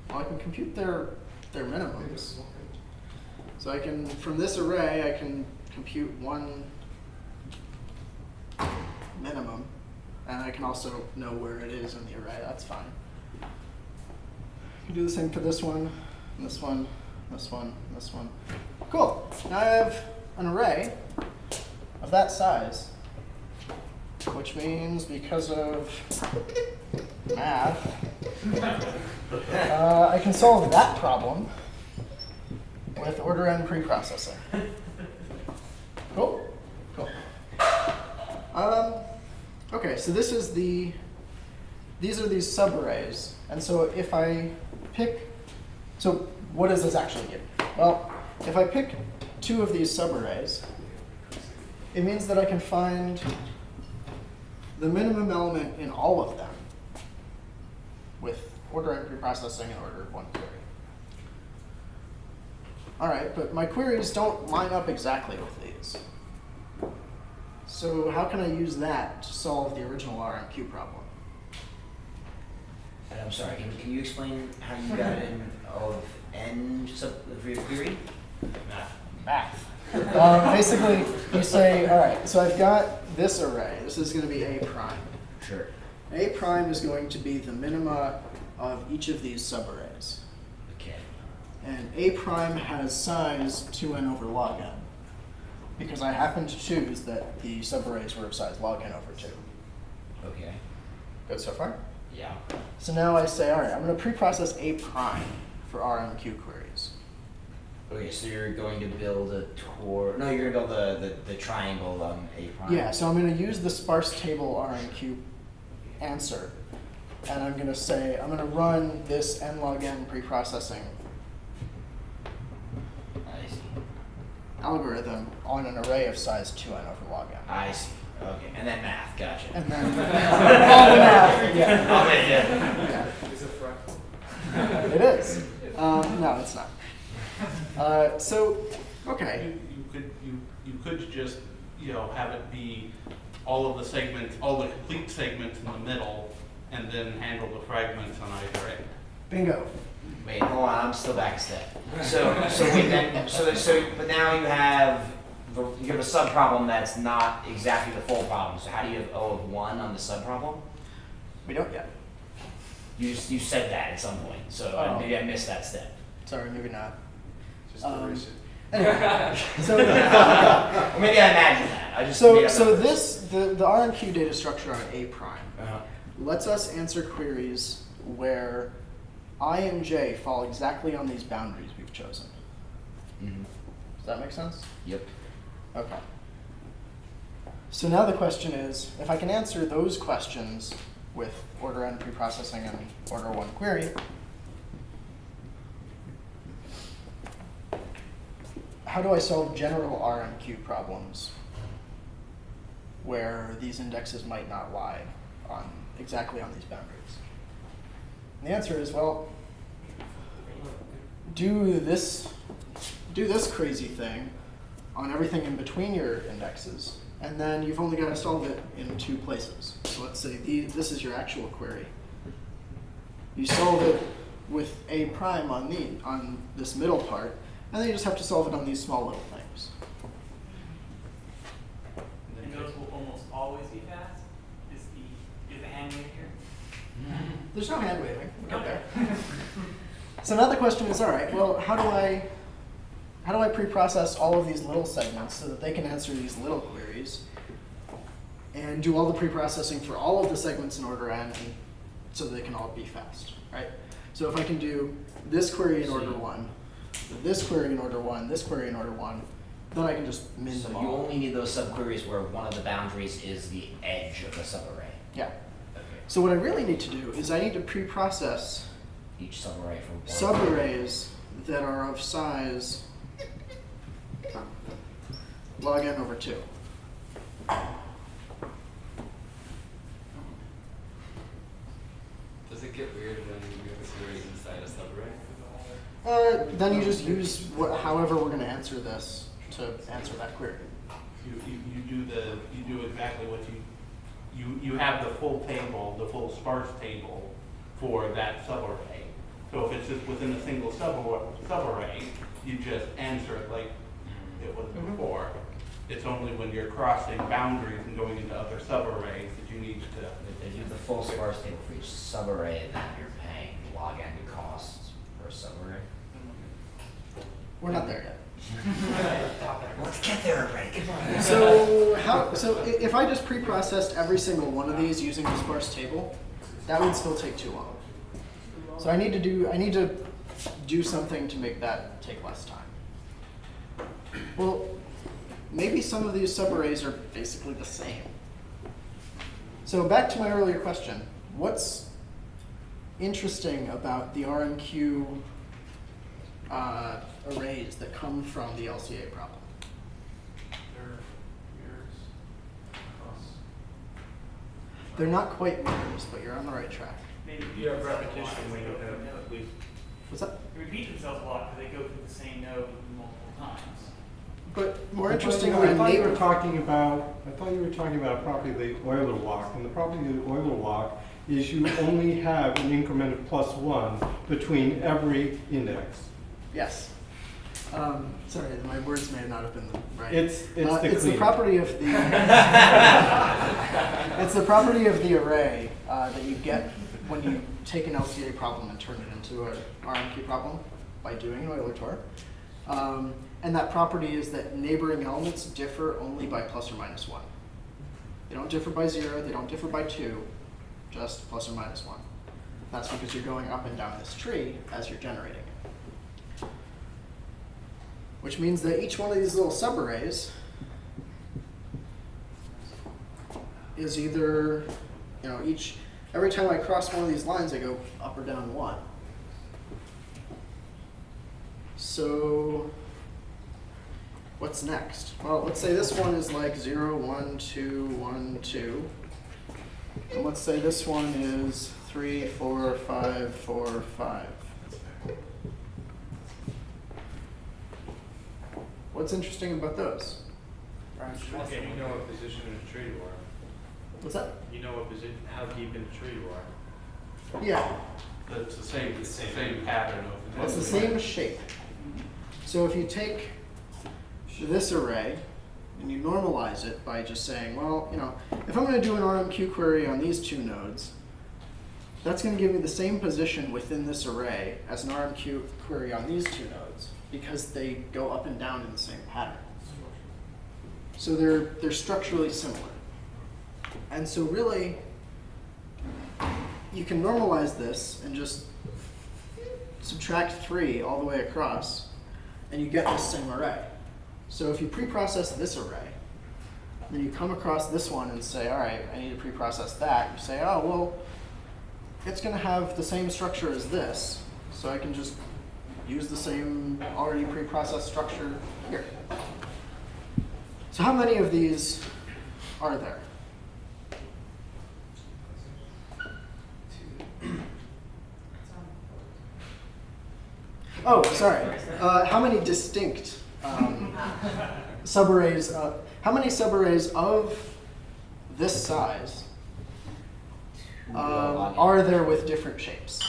Well, I can compute their minimums. So I can, from this array, I can compute one minimum, and I can also know where it is in the array. That's fine. I can do the same for this one, this one, this one, this one. Cool. Now I have an array of that size, which means because of math, I can solve that problem with order n preprocessing. Cool? Cool. Okay, so these are these subarrays. And so if I pick, so what does this actually give? Well, if I pick two of these subarrays, it means that I can find the minimum element in all of them with order n preprocessing and order 1 query. All right, but my queries don't line up exactly with these. So how can I use that to solve the original RMQ problem? And I'm sorry, can you explain how you got it in of n for your query? Math. Basically, you say, all right, so I've got this array. This is going to be A prime. Sure. A prime is going to be the minima of each of these subarrays. Okay. And A prime has size 2n over log n, because I happen to choose that the subarrays were of size log n over 2. Okay. Good so far? Yeah. So now I say, all right, I'm going to preprocess A prime for RMQ queries. Okay, so you're going to build a no, you're going to build the triangle A prime. Yeah, so I'm going to use the sparse table RMQ answer, and I'm going to say, I'm going to run this n log n preprocessing I see. algorithm on an array of size 2n over log n. I see. Okay, and then math, gotcha. And then all the math, yeah. I'll make it. Yeah. Is it fractal? It is. No, it's not. So, okay. You could just, have it be all of the segments, all the complete segments in the middle, and then handle the fragments on either end. Bingo. Wait, hold on, I'm still back a step. So wait, then, but now you have a sub-problem that's not exactly the full problem. So how do you have O of 1 on the sub-problem? We don't yet. You said that at some point, so maybe I missed that step. Sorry, maybe not. Just erase it. Anyway, so, Or maybe I imagined that. I just made up numbers. the RMQ data structure on A prime Uh-huh. lets us answer queries where I and j fall exactly on these boundaries we've chosen. Mm-hmm. Does that make sense? Yep. Okay. So now the question is, if I can answer those questions with order n preprocessing and order 1 query, how do I solve general RMQ problems where these indexes might not lie exactly on these boundaries? And the answer is, well, do this crazy thing on everything in between your indexes, and then you've only got to solve it in 2 places. So let's say this is your actual query. You solve it with A prime on this middle part, and then you just have to solve it on these small little things. And those will almost always be fast? Is the hand wave here? There's no hand waving. We'll get there. So now the question is, all right, well, how do I pre-process all of these little segments so that they can answer these little queries and do all the pre-processing for all of the segments in order n and so they can all be fast, right? So if I can do this query in order 1, this query in order 1, this query in order 1, then I can just min So them you all. only need those subqueries where one of the boundaries is the edge of the subarray. Yeah. Okay. So what I really need to do is I need to pre-process Each subarray for one. subarrays that are of size log n over 2. Does it get weird when you have queries inside a subarray? Then you just use however we're going to answer this to answer that query. You do exactly what you have the full table, the full sparse table for that subarray. So if it's just within a single subarray, you just answer it like it was before. It's only when you're crossing boundaries and going into other subarrays that you need to. If you have the full sparse table for each subarray, then you're paying log n costs per subarray. We're not there yet. Let's get there already. Come on. So if I just pre-processed every single one of these using the sparse table, that would still take too long. So I need to do something to make that take less time. Well, maybe some of these subarrays are basically the same. So back to my earlier question, what's interesting about the RMQ arrays that come from the LCA problem? They're mirrors across. They're not quite mirrors, but you're on the right track. They repeat You have themselves a lot repetition because when they you go through have the node. Leif. What's that? They repeat themselves a lot because they go through the same node multiple times. But more I thought interestingly, you were talking about a property of the Euler walk, and the property of the Euler walk is you only have an increment of +1 between every index. yes. Sorry, my words may not have been right. It's the it's the clean. property of the it's the property of the array that you get when you take an LCA problem and turn it into an RMQ problem by doing an Euler Tor. And that property is that neighboring elements differ only by ±1. They don't differ by 0, they don't differ by 2, just ±1. That's because you're going up and down this tree as you're generating it. Which means that each one of these little subarrays is either, every time I cross one of these lines, I go up or down 1. So what's next? Well, let's say this one is like 0, 1, 2, 1, 2. And let's say this one is 3, 4, 5, 4, 5. What's interesting about those? Okay, you know what position in the tree you are. What's that? You know what position, how deep in the tree you are. Yeah, It's the same pattern of. it's the same shape. So if you take this array and you normalize it by just saying, well, if I'm going to do an RMQ query on these two nodes, that's going to give me the same position within this array as an RMQ query on these two nodes because they go up and down in the same pattern. So they're structurally similar. And so really, you can normalize this and just subtract 3 all the way across, and you get this same array. So if you pre-process this array, then you come across this one and say, all right, I need to pre-process that. You say, oh, well, it's going to have the same structure as this, so I can just use the same already pre-processed structure here. So how many of these are there? Oh, sorry. How many distinct subarrays? How many subarrays of this size are there with different shapes?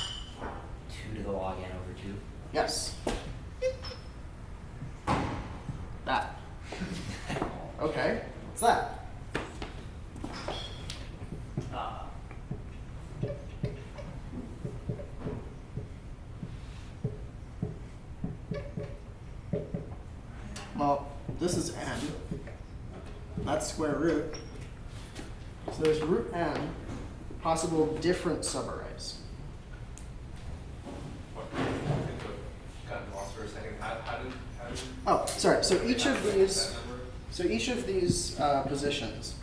2 to the log n over 2. Yes. That. Okay. What's that? Well, this is n. That's square root. So there's root n possible different subarrays. Got lost for a second. How did Oh, sorry. So each of that these, number? positions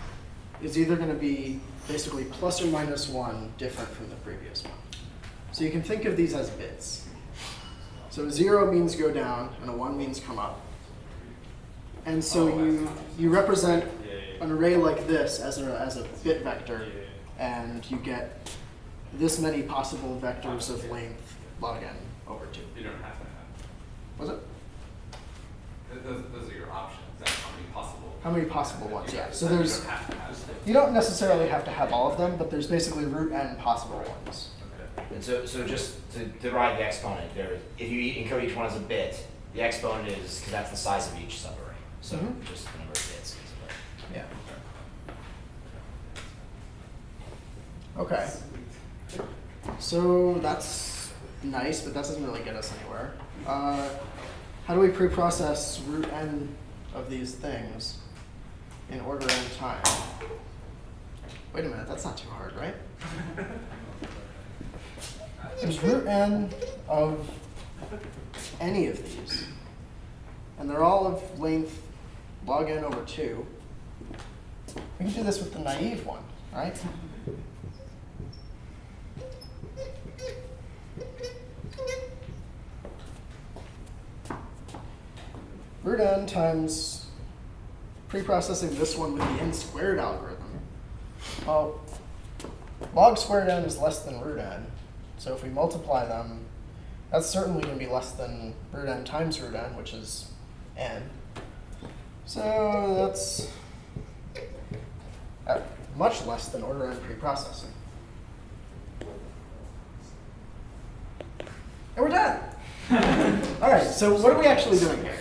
is either going to be basically plus or minus 1 different from the previous one. So you can think of these as bits. So 0 means go down, and a 1 means come up. And so you represent an array like this as a bit vector, and you get this many possible vectors of length log n over 2. You don't have to have. Was it? Those are your options. That's how many possible. How many possible ones? Yeah. So You there's, don't have to have. you don't necessarily have to have all of them, but there's basically root n possible ones. And so just to derive the exponent, if you encode each one as a bit, the exponent is, because that's the size of each subarray. So Mhm. just the number of bits. Basically. Yeah. Okay. So that's nice, but that doesn't really get us anywhere. How do we pre-process root n of these things in order n time? Wait a minute, that's not too hard, right? There's root n of any of these, and they're all of length log n over 2. We can do this with the naive one, right? Root n times pre-processing this one with the n squared algorithm. Well, log squared n is less than root n. So if we multiply them, that's certainly going to be less than root n times root n, which is n. So that's much less than order n pre-processing. And we're done. All right, so what are we actually doing here?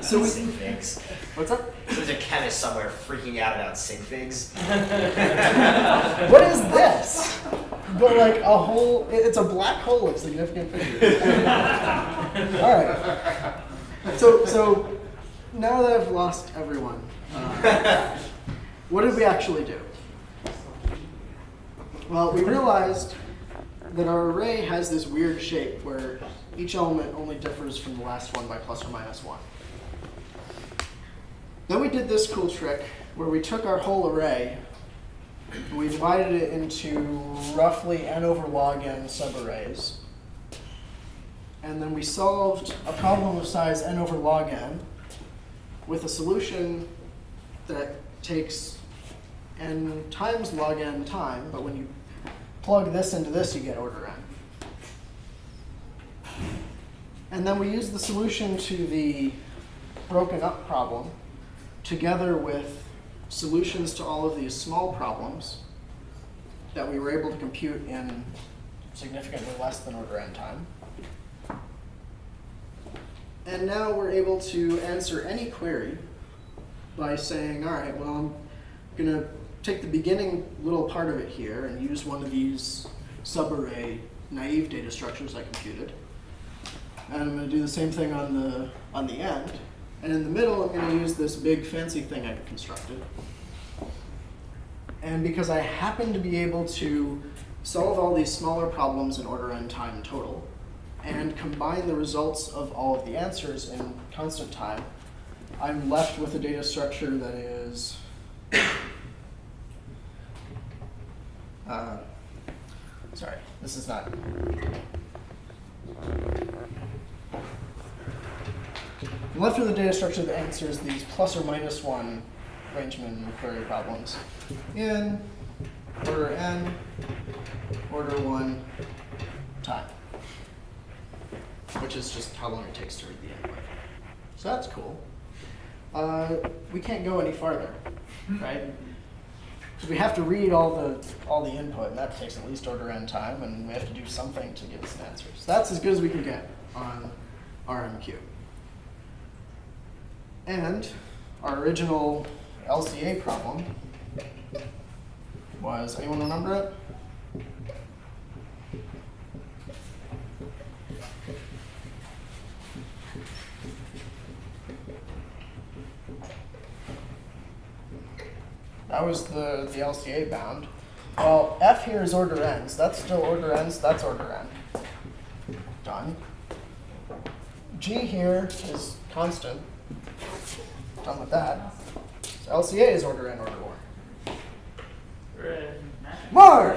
So we, Sig figs. what's up? There's a chemist somewhere freaking out about sig figs. What is this? But like a whole, it's a black hole of significant figures. All right. So now that I've lost everyone, what did we actually do? Well, we realized that our array has this weird shape where each element only differs from the last one by plus or minus 1. Then we did this cool trick where we took our whole array and we divided it into roughly n over log n subarrays. And then we solved a problem of size n over log n with a solution that takes n times log n time, but when you plug this into this, you get order n. And then we use the solution to the broken up problem together with solutions to all of these small problems that we were able to compute in significantly less than order n time. And now we're able to answer any query by saying, all right, well, I'm going to take the beginning little part of it here and use one of these subarray naive data structures I computed. And I'm going to do the same thing on the end. And in the middle, I'm going to use this big fancy thing I constructed. And because I happen to be able to solve all these smaller problems in order n time total, and combine the results of all of the answers in constant time, I'm left with a data structure that is sorry, this is not. I'm left with a data structure that answers these plus or minus 1 arrangement and query problems in order n, order 1 time, which is just how long it takes to read the input. So that's cool. We can't go any farther, right? Because we have to read all the input, and that takes at least order n time, and we have to do something to give us an answer. So that's as good as we can get on RMQ. And our original LCA problem was, anyone remember it? That was the LCA bound. Well, F here is order n, so that's still order n, so that's order n. Done. G here is constant. Done with that. So LCA is order n, order 1. More!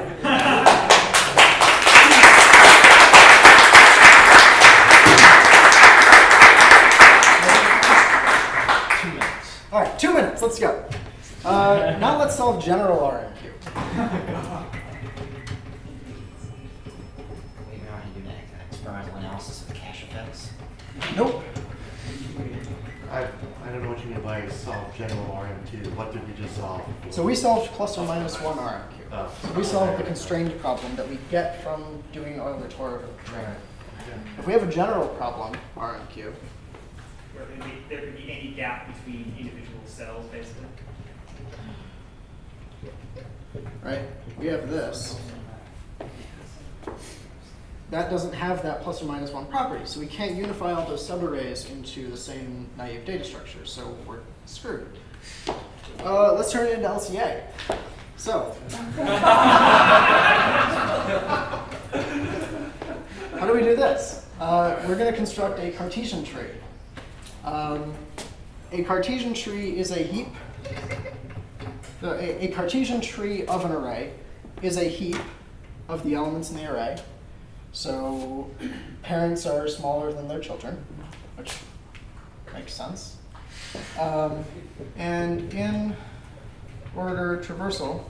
2 minutes. All right, 2 minutes. Let's go. Now let's solve general RMQ. Wait, we're not going to do an experimental analysis of the cache effects. Nope. I don't know what you mean by solve general RMQ. What did we just solve? So we solved plus or minus 1 RMQ. Oh. So we solved the constrained problem that we get from doing Euler-Tor over the train. If we have a general problem, RMQ, Where there could be any gap between individual cells, basically. right? We have this. That doesn't have that plus or minus 1 property, so we can't unify all those subarrays into the same naive data structure, so we're screwed. Let's turn it into LCA. So, how do we do this? We're going to construct a Cartesian tree. A Cartesian tree is a heap. A Cartesian tree of an array is a heap of the elements in the array. So parents are smaller than their children, which makes sense. And in order traversal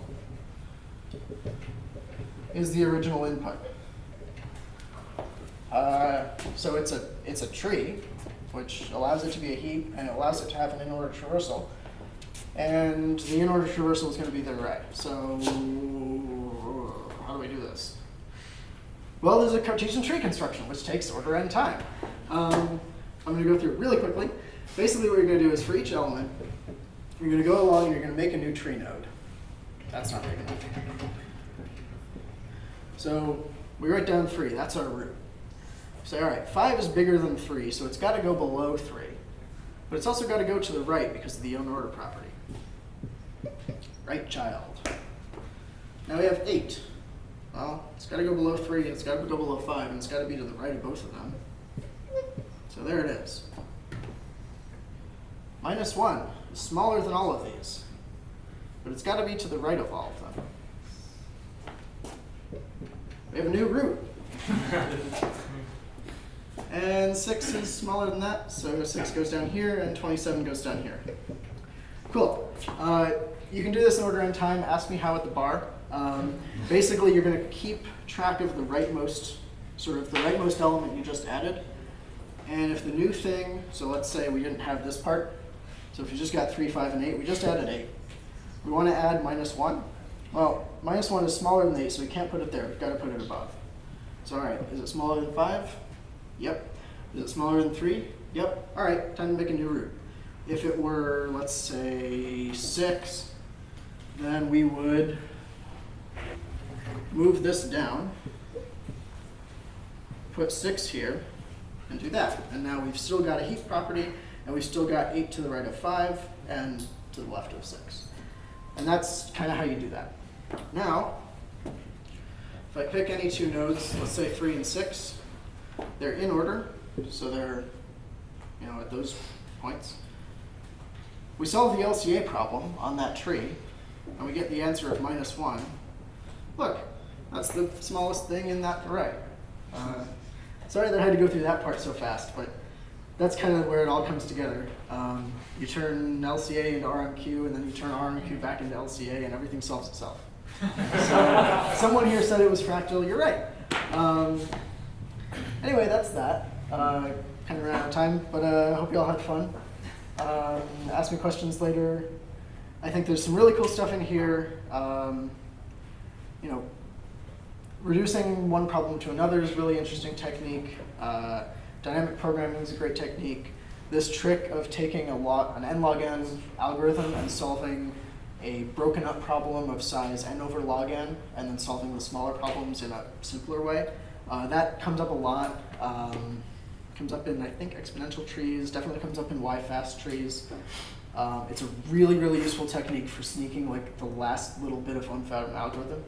is the original input. So it's a tree, which allows it to be a heap, and it allows it to have an in-order traversal. And the in-order traversal is going to be the array. So how do we do this? Well, there's a Cartesian tree construction, which takes order n time. I'm going to go through it really quickly. Basically, what you're going to do is for each element, you're going to go along and you're going to make a new tree node. That's not big enough. So we write down 3. That's our root. Say, all right, 5 is bigger than 3, so it's got to go below 3. But it's also got to go to the right because of the unorder property. Right child. Now we have 8. Well, it's got to go below 3, and it's got to go below 5, and it's got to be to the right of both of them. So there it is. Minus 1 is smaller than all of these, but it's got to be to the right of all of them. We have a new root. And 6 is smaller than that, so 6 goes down here, and 27 goes down here. Cool. You can do this in order n time. Ask me how at the bar. Basically, you're going to keep track of the rightmost element you just added. And if the new thing, so let's say we didn't have this part. So if you just got 3, 5, and 8, we just added 8. We want to add minus 1. Well, minus 1 is smaller than 8, so we can't put it there. We've got to put it above. So all right, is it smaller than 5? Yep. Is it smaller than 3? Yep. All right, time to make a new root. If it were, let's say, 6, then we would move this down, put 6 here, and do that. And now we've still got a heap property, and we've still got 8 to the right of 5 and to the left of 6. And that's kind of how you do that. Now, if I pick any 2 nodes, let's say 3 and 6, they're in order, so they're at those points. We solve the LCA problem on that tree, and we get the answer of minus 1. Look, that's the smallest thing in that array. Sorry that I had to go through that part so fast, but that's kind of where it all comes together. You turn LCA into RMQ, and then you turn RMQ back into LCA, and everything solves itself. So someone here said it was fractal. You're right. Anyway, that's that. Kind of ran out of time, but I hope you all had fun. Ask me questions later. I think there's some really cool stuff in here. Reducing one problem to another is a really interesting technique. Dynamic programming is a great technique. This trick of taking an n log n algorithm and solving a broken up problem of size n over log n, and then solving the smaller problems in a simpler way, that comes up a lot. Comes up in, I think, exponential trees, definitely comes up in Y-fast trees. It's a really, really useful technique for sneaking like the last little bit of unfound algorithm.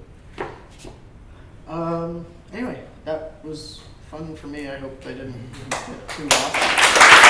Anyway, that was fun for me. I hope I didn't get too lost.